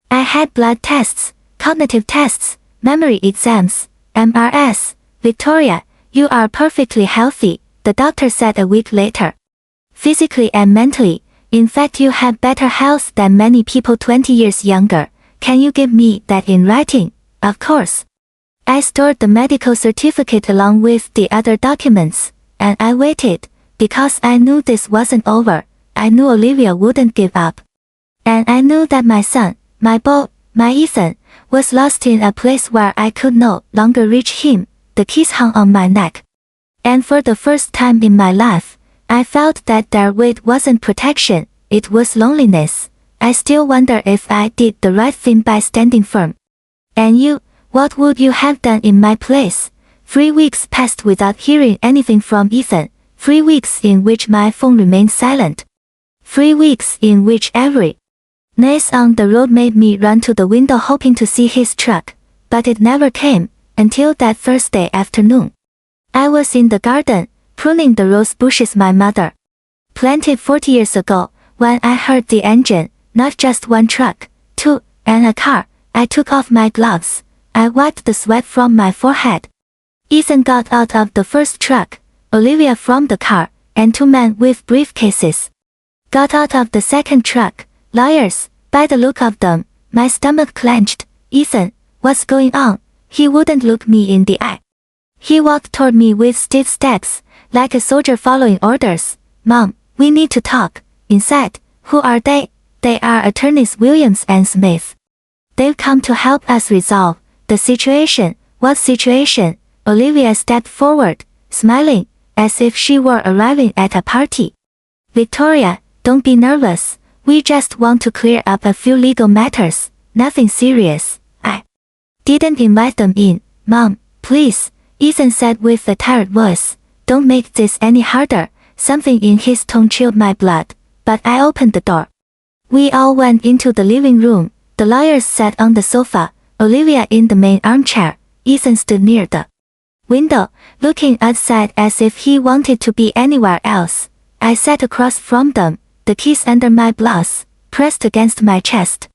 I had blood tests, cognitive tests, memory exams, MRS. Victoria, you are perfectly healthy, the doctor said a week later. Physically and mentally, in fact you have better health than many people 20 years younger. Can you give me that in writing? Of course. I stored the medical certificate along with the other documents, and I waited, because I knew this wasn't over. I knew Olivia wouldn't give up. And I knew that my son, my boy, my Ethan, was lost in a place where I could no longer reach him. The keys hung on my neck. And for the first time in my life, I felt that their weight wasn't protection, it was loneliness. I still wonder if I did the right thing by standing firm. And you, what would you have done in my place? 3 weeks passed without hearing anything from Ethan, 3 weeks in which my phone remained silent. 3 weeks in which every noise on the road made me run to the window hoping to see his truck, but it never came, until that Thursday afternoon. I was in the garden, pruning the rose bushes my mother planted 40 years ago, when I heard the engine, not just one truck, two, and a car. I took off my gloves. I wiped the sweat from my forehead. Ethan got out of the first truck, Olivia from the car, and 2 men with briefcases got out of the second truck, lawyers. By the look of them, my stomach clenched. Ethan, what's going on? He wouldn't look me in the eye. He walked toward me with stiff steps, like a soldier following orders. Mom, we need to talk. Inside. Who are they? They are attorneys Williams and Smith. They've come to help us resolve the situation. What situation? Olivia stepped forward, smiling, as if she were arriving at a party. Victoria, don't be nervous. We just want to clear up a few legal matters, nothing serious. I didn't invite them in. Mom, please, Ethan said with a tired voice. Don't make this any harder. Something in his tone chilled my blood, but I opened the door. We all went into the living room. The lawyers sat on the sofa, Olivia in the main armchair. Ethan stood near the window, looking outside as if he wanted to be anywhere else. I sat across from them, the keys under my blouse, pressed against my chest.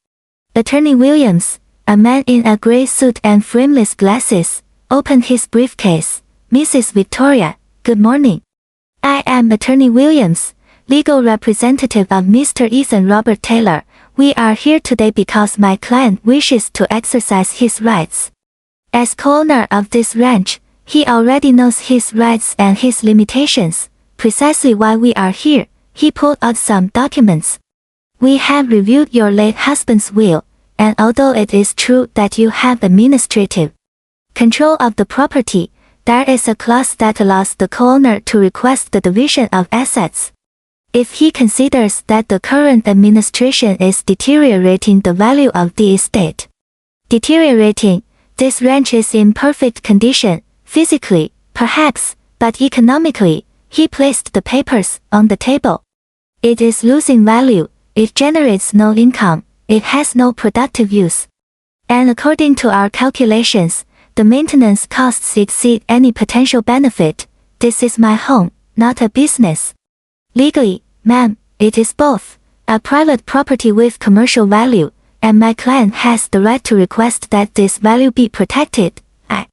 Attorney Williams, a man in a gray suit and frameless glasses, opened his briefcase. Mrs. Victoria, good morning. I am Attorney Williams, legal representative of Mr. Ethan Robert Taylor. We are here today because my client wishes to exercise his rights. As co-owner of this ranch, he already knows his rights and his limitations. Precisely why we are here. He pulled out some documents. We have reviewed your late husband's will, and although it is true that you have administrative control of the property, there is a clause that allows the co-owner to request the division of assets. If he considers that the current administration is deteriorating the value of the estate. Deteriorating, this ranch is in perfect condition, physically, perhaps, but economically. He placed the papers on the table. It is losing value, it generates no income, it has no productive use. And according to our calculations, the maintenance costs exceed any potential benefit. This is my home, not a business. Legally, ma'am, it is both, a private property with commercial value, and my client has the right to request that this value be protected. I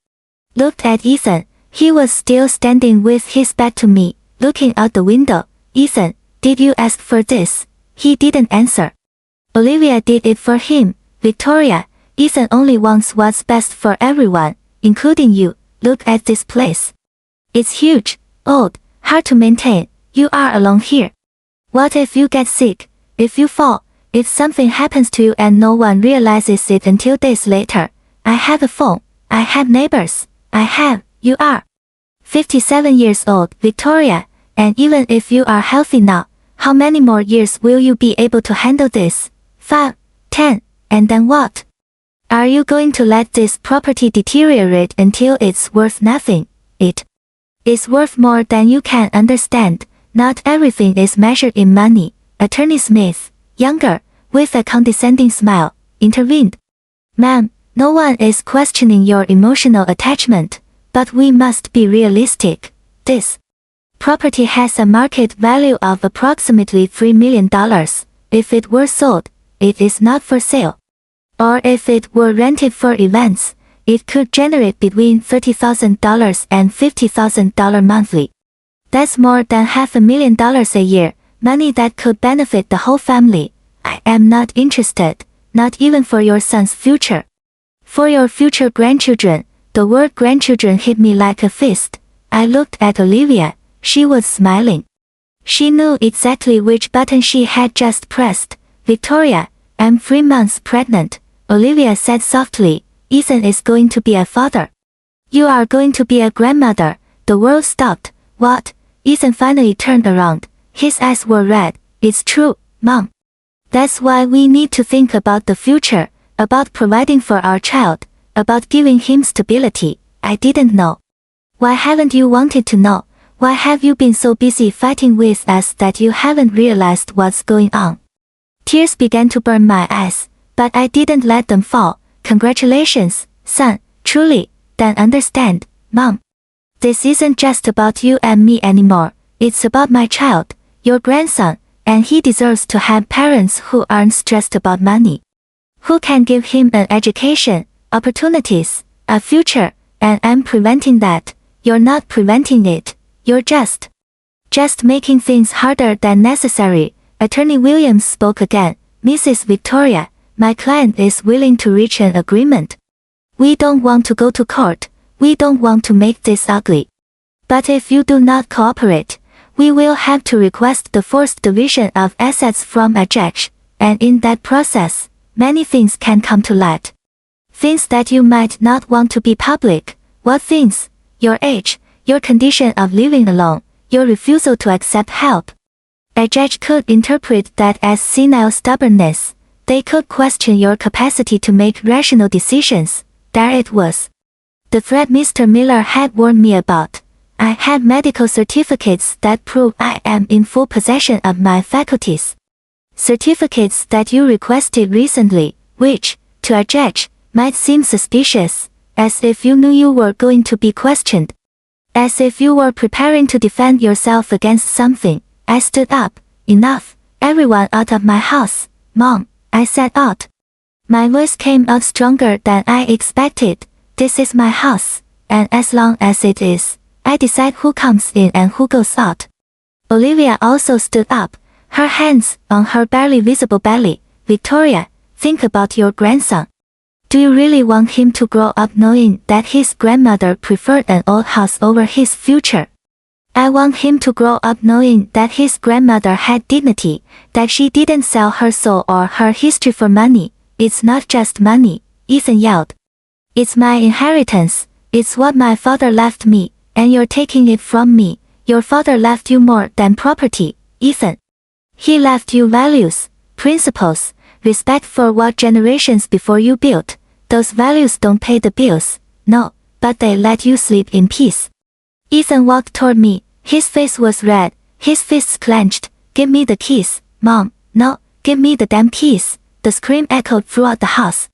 looked at Ethan. He was still standing with his back to me, looking out the window. Ethan, did you ask for this? He didn't answer. Olivia did it for him. Victoria, Ethan only wants what's best for everyone, including you. Look at this place. It's huge, old, hard to maintain. You are alone here. What if you get sick? If you fall? If something happens to you and no one realizes it until days later? I have a phone. I have neighbors. You are 57 years old, Victoria, and even if you are healthy now, how many more years will you be able to handle this? 5, 10, and then what? Are you going to let this property deteriorate until it's worth nothing? It is worth more than you can understand. Not everything is measured in money. Attorney Smith, younger, with a condescending smile, intervened. Ma'am, no one is questioning your emotional attachment. But we must be realistic. This property has a market value of approximately $3 million. If it were sold, it is not for sale. Or if it were rented for events, it could generate between $30,000 and $50,000 monthly. That's more than $500,000 a year, money that could benefit the whole family. I am not interested, not even for your son's future. For your future grandchildren. The word grandchildren hit me like a fist. I looked at Olivia. She was smiling. She knew exactly which button she had just pressed. Victoria, I'm 3 months pregnant. Olivia said softly. Ethan is going to be a father. You are going to be a grandmother. The world stopped. What? Ethan finally turned around. His eyes were red. It's true, Mom. That's why we need to think about the future, about providing for our child. About giving him stability. I didn't know. Why haven't you wanted to know? Why have you been so busy fighting with us that you haven't realized what's going on? Tears began to burn my eyes, but I didn't let them fall. Congratulations, son, truly, then understand, Mom. This isn't just about you and me anymore. It's about my child, your grandson, and he deserves to have parents who aren't stressed about money. Who can give him an education, opportunities, a future, and I'm preventing that. You're not preventing it. You're just making things harder than necessary. Attorney Williams spoke again. Mrs. Victoria, my client is willing to reach an agreement. We don't want to go to court. We don't want to make this ugly. But if you do not cooperate, we will have to request the forced division of assets from a judge, and in that process, many things can come to light. Things that you might not want to be public. What things? Your age, your condition of living alone, your refusal to accept help. A judge could interpret that as senile stubbornness. They could question your capacity to make rational decisions. There it was. The threat Mr. Miller had warned me about. I had medical certificates that prove I am in full possession of my faculties. Certificates that you requested recently, which, to a judge, might seem suspicious, as if you knew you were going to be questioned. As if you were preparing to defend yourself against something. I stood up. Enough, everyone out of my house. Mom, I said out. My voice came out stronger than I expected. This is my house, and as long as it is, I decide who comes in and who goes out. Olivia also stood up, her hands on her barely visible belly. Victoria, think about your grandson. Do you really want him to grow up knowing that his grandmother preferred an old house over his future? I want him to grow up knowing that his grandmother had dignity, that she didn't sell her soul or her history for money. It's not just money, Ethan yelled. It's my inheritance, it's what my father left me, and you're taking it from me. Your father left you more than property, Ethan. He left you values, principles, respect for what generations before you built. Those values don't pay the bills, no, but they let you sleep in peace. Ethan walked toward me, his face was red, his fists clenched. Give me the keys, Mom, no, give me the damn keys. The scream echoed throughout the house.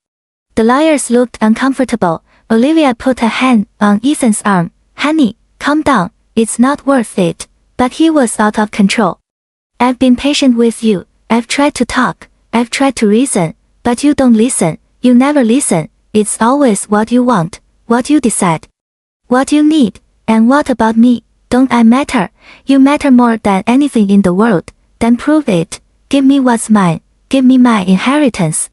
The lawyers looked uncomfortable. Olivia put a hand on Ethan's arm. Honey, calm down, it's not worth it. But he was out of control. I've been patient with you, I've tried to talk, I've tried to reason, but you don't listen, you never listen. It's always what you want, what you decide, what you need. And what about me? Don't I matter? You matter more than anything in the world. Then prove it. Give me what's mine. Give me my inheritance.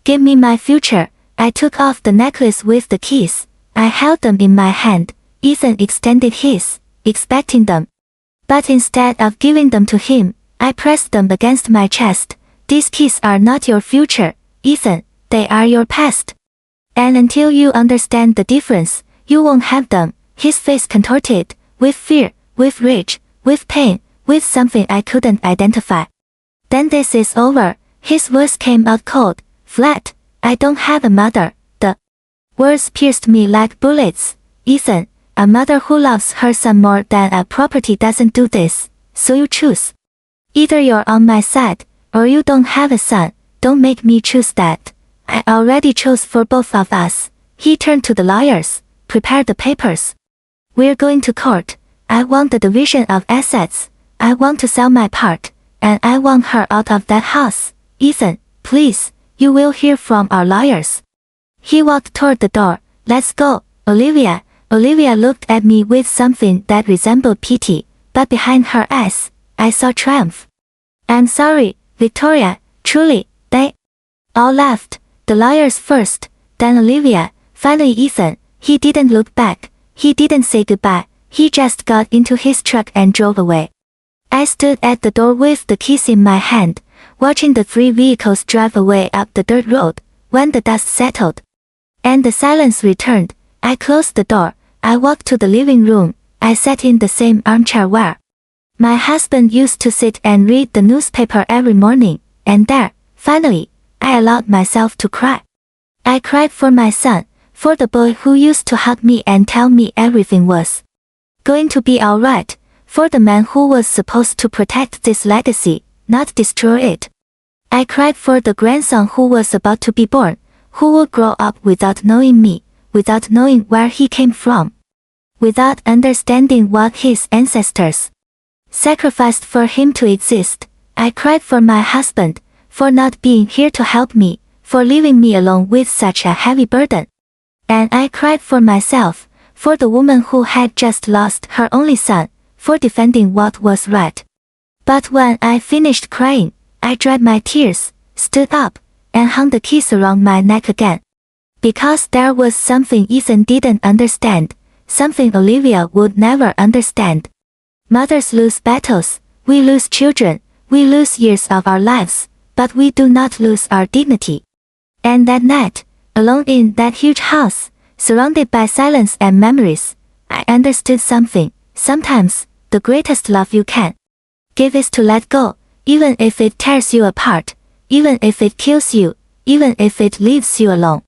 Give me my future. I took off the necklace with the keys. I held them in my hand. Ethan extended his, expecting them. But instead of giving them to him, I pressed them against my chest. These keys are not your future, Ethan. They are your past. And until you understand the difference, you won't have them. His face contorted, with fear, with rage, with pain, with something I couldn't identify. Then this is over. His voice came out cold, flat. I don't have a mother. The words pierced me like bullets. Ethan, a mother who loves her son more than a property doesn't do this. So you choose. Either you're on my side, or you don't have a son. Don't make me choose that. I already chose for both of us. He turned to the lawyers. Prepare the papers. We're going to court. I want the division of assets. I want to sell my part. And I want her out of that house. Ethan, please, you will hear from our lawyers. He walked toward the door. Let's go, Olivia. Olivia looked at me with something that resembled pity, but behind her eyes, I saw triumph. I'm sorry, Victoria, truly, they all laughed. The lawyers first, then Olivia, finally Ethan. He didn't look back. He didn't say goodbye. He just got into his truck and drove away. I stood at the door with the keys in my hand, watching the three vehicles drive away up the dirt road. When the dust settled and the silence returned, I closed the door. I walked to the living room. I sat in the same armchair where my husband used to sit and read the newspaper every morning, and there, finally, I allowed myself to cry. I cried for my son, for the boy who used to hug me and tell me everything was going to be alright, for the man who was supposed to protect this legacy, not destroy it. I cried for the grandson who was about to be born, who would grow up without knowing me, without knowing where he came from, without understanding what his ancestors sacrificed for him to exist. I cried for my husband, for not being here to help me, for leaving me alone with such a heavy burden. And I cried for myself, for the woman who had just lost her only son, for defending what was right. But when I finished crying, I dried my tears, stood up, and hung the keys around my neck again. Because there was something Ethan didn't understand, something Olivia would never understand. Mothers lose battles, we lose children, we lose years of our lives, but we do not lose our dignity. And that night, alone in that huge house, surrounded by silence and memories, I understood something. Sometimes, the greatest love you can give is to let go, even if it tears you apart, even if it kills you, even if it leaves you alone.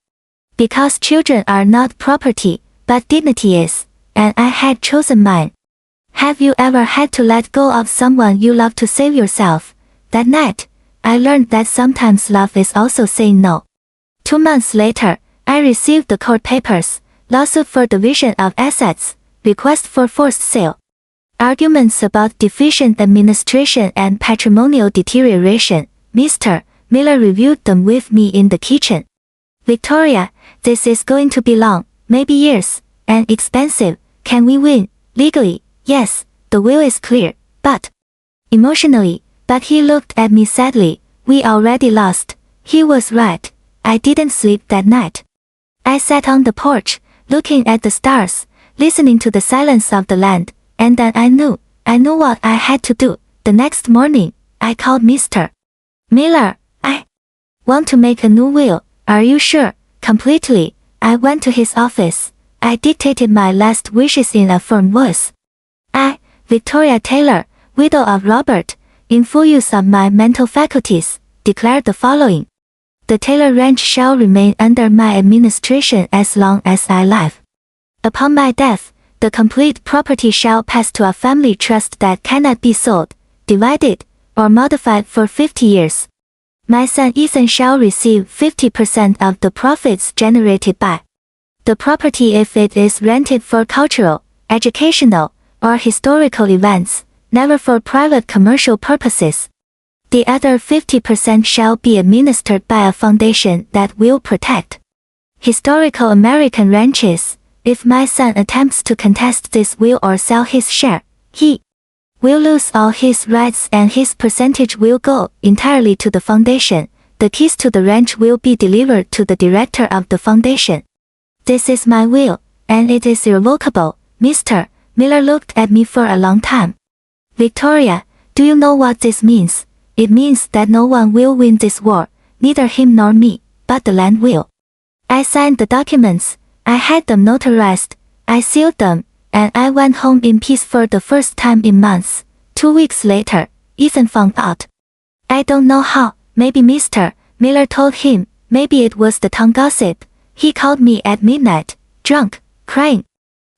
Because children are not property, but dignity is. and I had chosen mine. Have you ever had to let go of someone you love to save yourself? That night, I learned that sometimes love is also saying no. 2 months later, I received the court papers, lawsuit for division of assets, request for forced sale. Arguments about deficient administration and patrimonial deterioration. Mr. Miller reviewed them with me in the kitchen. Victoria, this is going to be long, maybe years, and expensive. Can we win? Legally, yes, the will is clear, but emotionally, but he looked at me sadly. We already lost. He was right. I didn't sleep that night. I sat on the porch, looking at the stars, listening to the silence of the land, and then I knew what I had to do. The next morning, I called Mr. Miller. I want to make a new will. Are you sure? Completely. I went to his office. I dictated my last wishes in a firm voice. I, Victoria Taylor, widow of Robert, in full use of my mental faculties, declared the following. The Taylor Ranch shall remain under my administration as long as I live. Upon my death, the complete property shall pass to a family trust that cannot be sold, divided, or modified for 50 years. My son Ethan shall receive 50% of the profits generated by the property if it is rented for cultural, educational, or historical events, never for private commercial purposes. The other 50% shall be administered by a foundation that will protect historical American ranches. If my son attempts to contest this will or sell his share, he will lose all his rights and his percentage will go entirely to the foundation. The keys to the ranch will be delivered to the director of the foundation. This is my will, and it is irrevocable. Mr. Miller looked at me for a long time. Victoria, do you know what this means? It means that no one will win this war, neither him nor me, but the land will. I signed the documents, I had them notarized, I sealed them, and I went home in peace for the first time in months. 2 weeks later, Ethan found out. I don't know how, maybe Mr. Miller told him, maybe it was the town gossip. He called me at midnight, drunk, crying.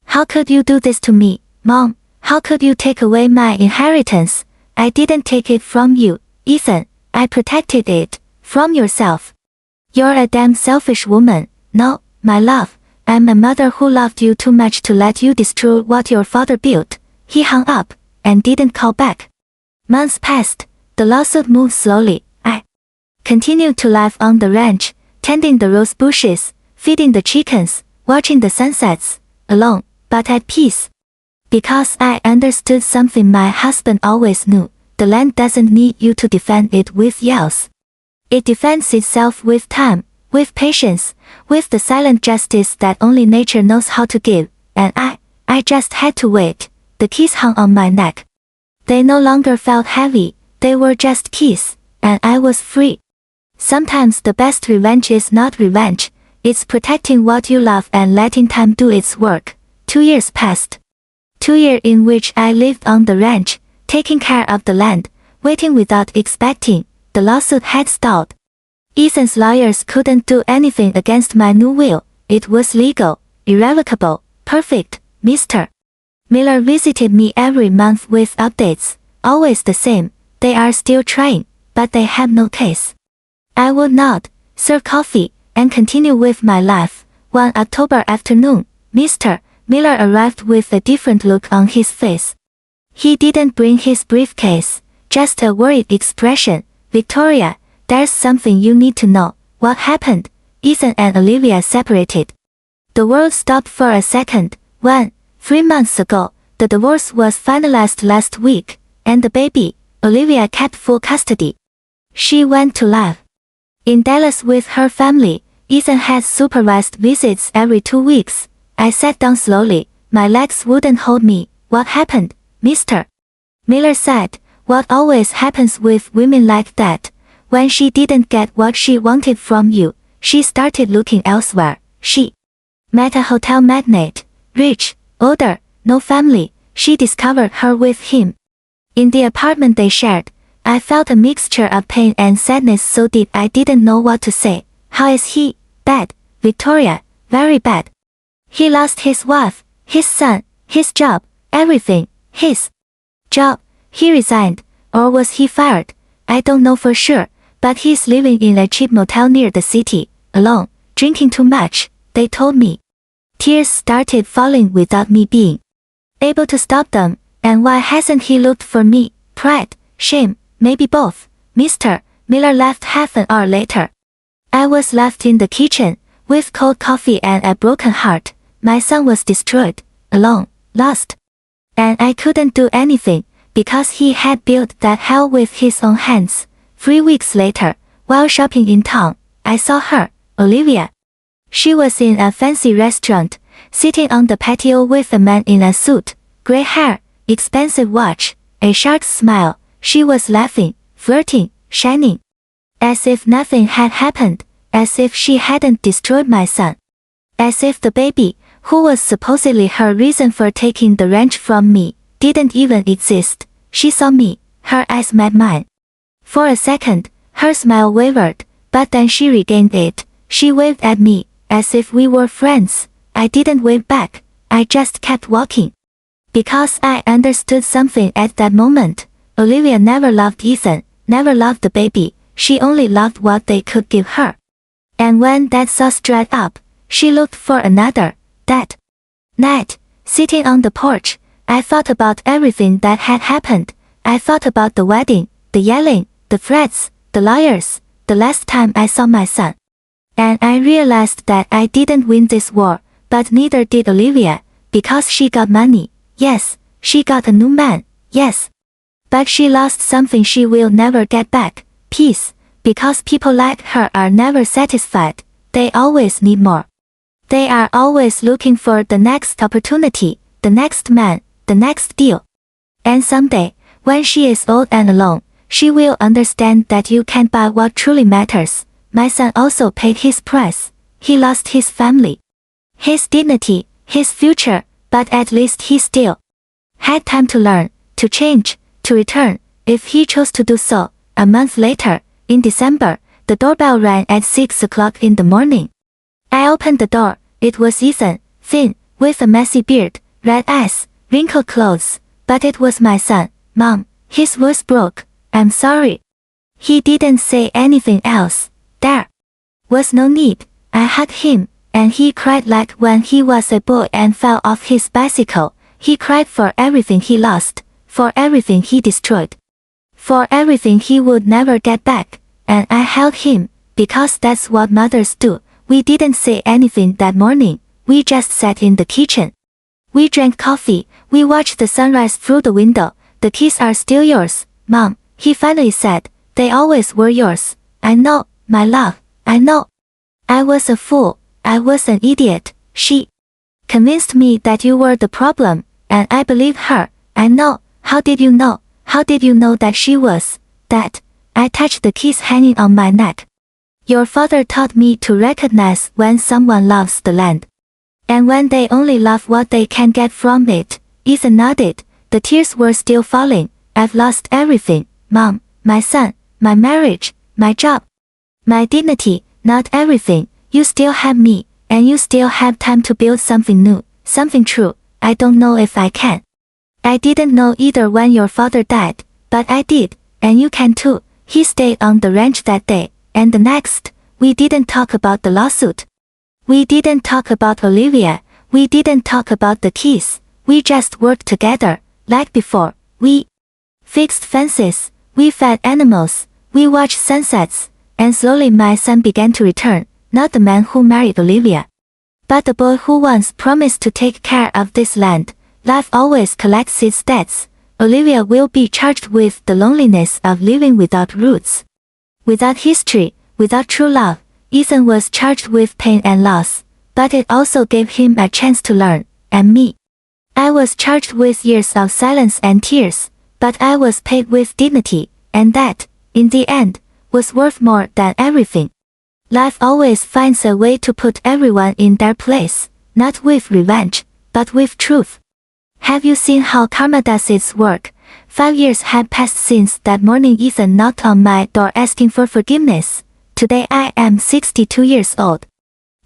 How could you do this to me, Mom? How could you take away my inheritance? I didn't take it from you, Ethan. I protected it from yourself. You're a damn selfish woman. No, my love, I'm a mother who loved you too much to let you destroy what your father built. He hung up and didn't call back. Months passed. The lawsuit moved slowly. I continued to live on the ranch, tending the rose bushes, feeding the chickens, watching the sunsets, alone, but at peace. Because I understood something my husband always knew, the land doesn't need you to defend it with yells. It defends itself with time, with patience, with the silent justice that only nature knows how to give, and I just had to wait. The keys hung on my neck. They no longer felt heavy, they were just keys, and I was free. Sometimes the best revenge is not revenge, it's protecting what you love and letting time do its work. 2 years passed. 2 years in which I lived on the ranch, taking care of the land, waiting without expecting. The lawsuit had stalled. Ethan's lawyers couldn't do anything against my new will. It was legal, irrevocable, perfect. Mr. Miller visited me every month with updates, always the same. They are still trying, but they have no case. I would nod, serve coffee, and continue with my life. One October afternoon, Mr. Miller arrived with a different look on his face. He didn't bring his briefcase, just a worried expression. Victoria, there's something you need to know. What happened? Ethan and Olivia separated. The world stopped for a second. When, 3 months ago, the divorce was finalized last week, and the baby, Olivia, kept full custody. She went to live in Dallas with her family. Ethan had supervised visits every 2 weeks. I sat down slowly. My legs wouldn't hold me. What happened? Mr. Miller said, what always happens with women like that. When she didn't get what she wanted from you, she started looking elsewhere. She met a hotel magnate, rich, older, no family. She discovered her with him. In the apartment they shared, I felt a mixture of pain and sadness so deep I didn't know what to say. How is he? Bad, Victoria, very bad. He lost his wife, his son, His job, everything, his job. He resigned, or was he fired? I don't know for sure, but he's living in a cheap motel near the city, alone, drinking too much, they told me. Tears started falling without me being able to stop them, and why hasn't he looked for me? Pride, shame, maybe both. Mr. Miller left half an hour later. I was left in the kitchen, with cold coffee and a broken heart. My son was destroyed, alone, lost. And I couldn't do anything, because he had built that hell with his own hands. 3 weeks later, while shopping in town, I saw her, Olivia. She was in a fancy restaurant, sitting on the patio with a man in a suit, gray hair, expensive watch, a shark smile. She was laughing, flirting, shining. As if nothing had happened, as if she hadn't destroyed my son. As if the baby, who was supposedly her reason for taking the ranch from me, didn't even exist. She saw me, her eyes met mine. For a second, her smile wavered, but then she regained it. She waved at me, as if we were friends. I didn't wave back, I just kept walking. Because I understood something at that moment. Olivia never loved Ethan, never loved the baby, she only loved what they could give her. And when that sauce dried up, she looked for another. That night, sitting on the porch, I thought about everything that had happened. I thought about the wedding, the yelling, the threats, the lawyers, the last time I saw my son. And I realized that I didn't win this war, but neither did Olivia, because she got money, yes, she got a new man, yes. But she lost something she will never get back, peace, because people like her are never satisfied, they always need more. They are always looking for the next opportunity, the next man, the next deal. And someday, when she is old and alone, she will understand that you can't buy what truly matters. My son also paid his price. He lost his family, his dignity, his future, but at least he still had time to learn, to change, to return, if he chose to do so. A month later, in December, the doorbell rang at 6 o'clock in the morning. I opened the door. It was Ethan, thin, with a messy beard, red eyes, wrinkled clothes, but it was my son. Mom, his voice broke. I'm sorry. He didn't say anything else. There was no need. I hugged him, and he cried like when he was a boy and fell off his bicycle. He cried for everything he lost, for everything he destroyed, for everything he would never get back, and I held him, because that's what mothers do. We didn't say anything that morning, we just sat in the kitchen. We drank coffee, we watched the sunrise through the window. The keys are still yours, Mom, he finally said. They always were yours. I know, my love, I know. I was a fool, I was an idiot. She convinced me that you were the problem, and I believed her. I know. How did you know? How did you know that she was that? I touched the keys hanging on my neck. Your father taught me to recognize when someone loves the land, and when they only love what they can get from it. Ethan nodded. The tears were still falling. I've lost everything, Mom, my son, my marriage, my job, my dignity, not everything. You still have me, and you still have time to build something new, something true. I don't know if I can. I didn't know either when your father died, but I did, and you can too. He stayed on the ranch that day, and the next. We didn't talk about the lawsuit. We didn't talk about Olivia. We didn't talk about the keys. We just worked together, like before. We fixed fences. We fed animals. We watched sunsets. And slowly my son began to return, not the man who married Olivia, but the boy who once promised to take care of this land. Life always collects its debts. Olivia will be charged with the loneliness of living without roots, without history, without true love. Ethan was charged with pain and loss, but it also gave him a chance to learn, and me. I was charged with years of silence and tears, but I was paid with dignity, and that, in the end, was worth more than everything. Life always finds a way to put everyone in their place, not with revenge, but with truth. Have you seen how karma does its work? 5 years had passed since that morning Ethan knocked on my door asking for forgiveness. Today I am 62 years old.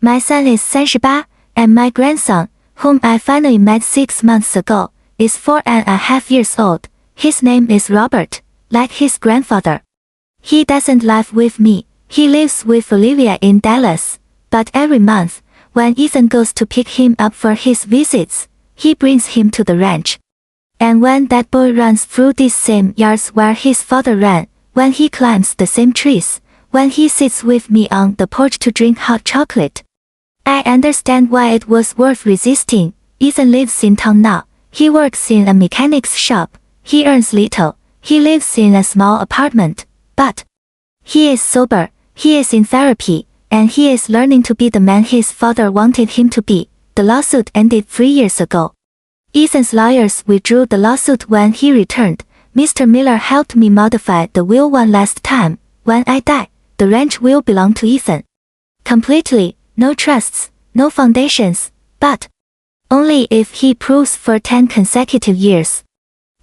My son is 38, and my grandson, whom I finally met 6 months ago, is 4.5 years old. His name is Robert, like his grandfather. He doesn't live with me, he lives with Olivia in Dallas, but every month, when Ethan goes to pick him up for his visits, he brings him to the ranch. And when that boy runs through these same yards where his father ran, when he climbs the same trees, when he sits with me on the porch to drink hot chocolate, I understand why it was worth resisting. Ethan lives in town now. He works in a mechanic's shop. He earns little. He lives in a small apartment. But he is sober. He is in therapy. And he is learning to be the man his father wanted him to be. The lawsuit ended 3 years ago. Ethan's lawyers withdrew the lawsuit when he returned. Mr. Miller helped me modify the will one last time. When I die, the ranch will belong to Ethan. Completely. No trusts, no foundations, but only if he proves for 10 consecutive years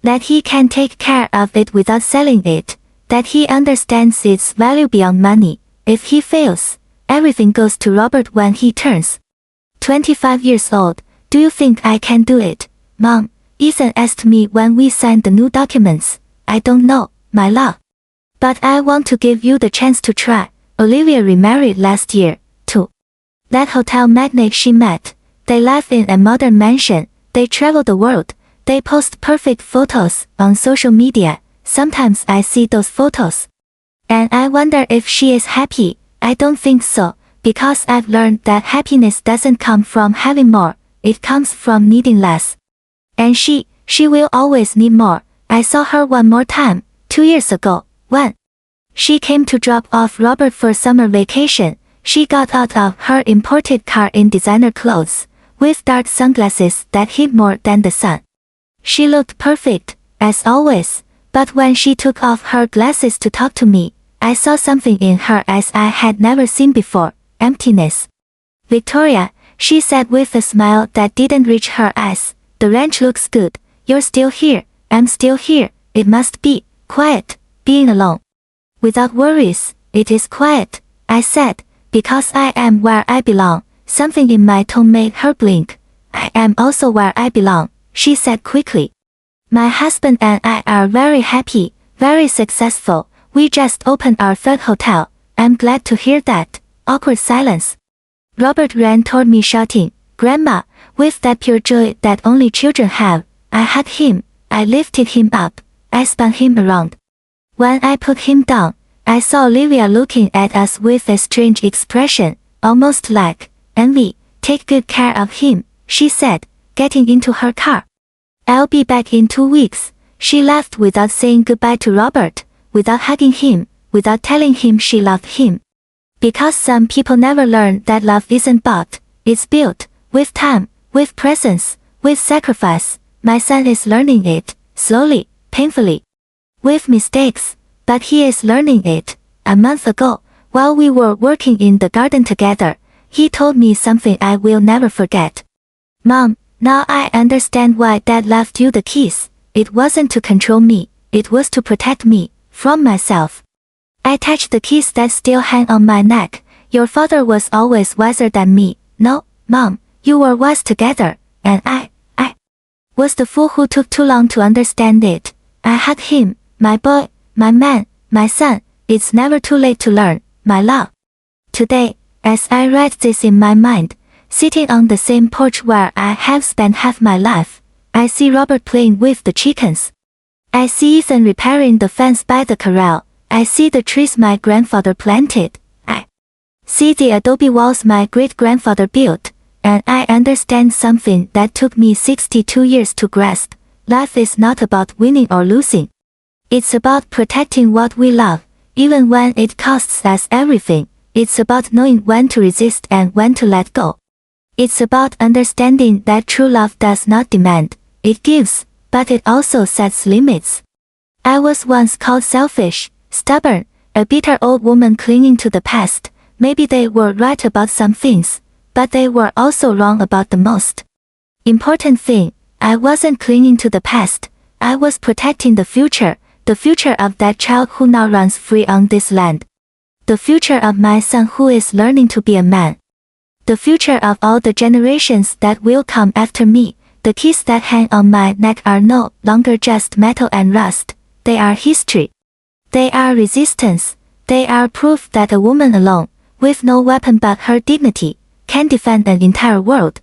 that he can take care of it without selling it, that he understands its value beyond money. If he fails, everything goes to Robert when he turns 25 years old. Do you think I can do it, Mom? Ethan asked me when we signed the new documents. I don't know, my love. But I want to give you the chance to try. Olivia remarried last year, too. That hotel magnate she met, they live in a modern mansion, they travel the world, they post perfect photos on social media. Sometimes I see those photos, and I wonder if she is happy. I don't think so, because I've learned that happiness doesn't come from having more, it comes from needing less. And she will always need more. I saw her one more time, 2 years ago, when she came to drop off Robert for summer vacation. She got out of her imported car in designer clothes, with dark sunglasses that hid more than the sun. She looked perfect, as always, but when she took off her glasses to talk to me, I saw something in her eyes I had never seen before, emptiness. Victoria, she said with a smile that didn't reach her eyes, the ranch looks good, you're still here, I'm still here, it must be quiet, being alone. Without worries, it is quiet, I said. Because I am where I belong. Something in my tone made her blink. I am also where I belong, she said quickly. My husband and I are very happy, very successful. We just opened our 3rd hotel. I'm glad to hear that. Awkward silence. Robert ran toward me shouting, Grandma, with that pure joy that only children have. I hugged him. I lifted him up. I spun him around. When I put him down, I saw Olivia looking at us with a strange expression, almost like envy. Take good care of him, she said, getting into her car. I'll be back in 2 weeks. She left without saying goodbye to Robert, without hugging him, without telling him she loved him. Because some people never learn that love isn't bought, it's built, with time, with presence, with sacrifice. My son is learning it, slowly, painfully. With mistakes. But he is learning it. A month ago, while we were working in the garden together, he told me something I will never forget. Mom, now I understand why Dad left you the keys. It wasn't to control me, it was to protect me, from myself. I touched the keys that still hang on my neck. Your father was always wiser than me. No, Mom, you were wise together, and I was the fool who took too long to understand it. I hugged him, my boy, my man, my son. It's never too late to learn, my love. Today, as I write this in my mind, sitting on the same porch where I have spent half my life, I see Robert playing with the chickens. I see Ethan repairing the fence by the corral. I see the trees my grandfather planted. I see the adobe walls my great-grandfather built, and I understand something that took me 62 years to grasp. Life is not about winning or losing. It's about protecting what we love, even when it costs us everything. It's about knowing when to resist and when to let go. It's about understanding that true love does not demand, it gives, but it also sets limits. I was once called selfish, stubborn, a bitter old woman clinging to the past. Maybe they were right about some things, but they were also wrong about the most important thing. I wasn't clinging to the past, I was protecting the future of that child who now runs free on this land. The future of my son who is learning to be a man. The future of all the generations that will come after me, the keys that hang on my neck are no longer just metal and rust, they are history. They are resistance, they are proof that a woman alone, with no weapon but her dignity, can defend an entire world.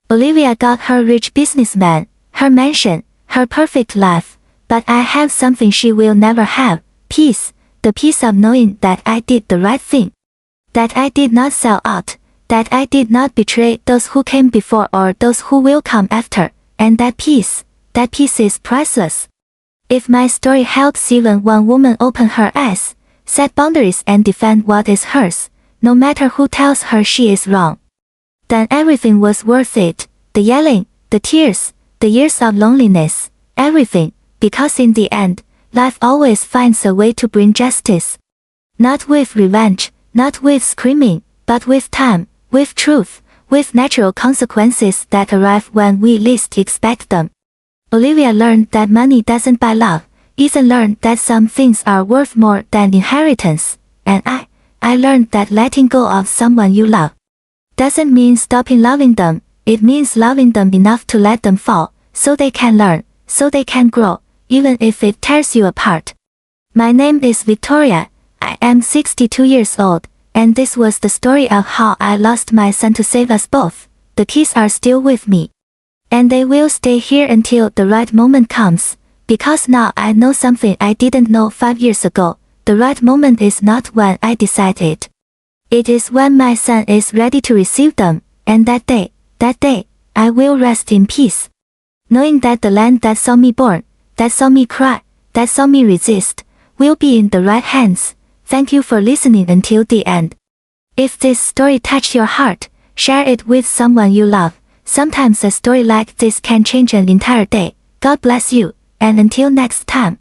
Olivia got her rich businessman, her mansion, her perfect life, but I have something she will never have, peace, the peace of knowing that I did the right thing. That I did not sell out, that I did not betray those who came before or those who will come after, and that peace is priceless. If my story helps even one woman open her eyes, set boundaries and defend what is hers, no matter who tells her she is wrong, then everything was worth it, the yelling, the tears, the years of loneliness, everything, because in the end, life always finds a way to bring justice. Not with revenge, not with screaming, but with time, with truth, with natural consequences that arrive when we least expect them. Olivia learned that money doesn't buy love. Ethan learned that some things are worth more than inheritance, and I learned that letting go of someone you love doesn't mean stopping loving them, it means loving them enough to let them fall, so they can learn, so they can grow, even if it tears you apart. My name is Victoria, I am 62 years old, and this was the story of how I lost my son to save us both. The keys are still with me. And they will stay here until the right moment comes, because now I know something I didn't know 5 years ago. The right moment is not when I decide it. It is when my son is ready to receive them, and that day, I will rest in peace. Knowing that the land that saw me born, that saw me cry, that saw me resist, will be in the right hands. Thank you for listening until the end. If this story touched your heart, share it with someone you love. Sometimes a story like this can change an entire day. God bless you, and until next time.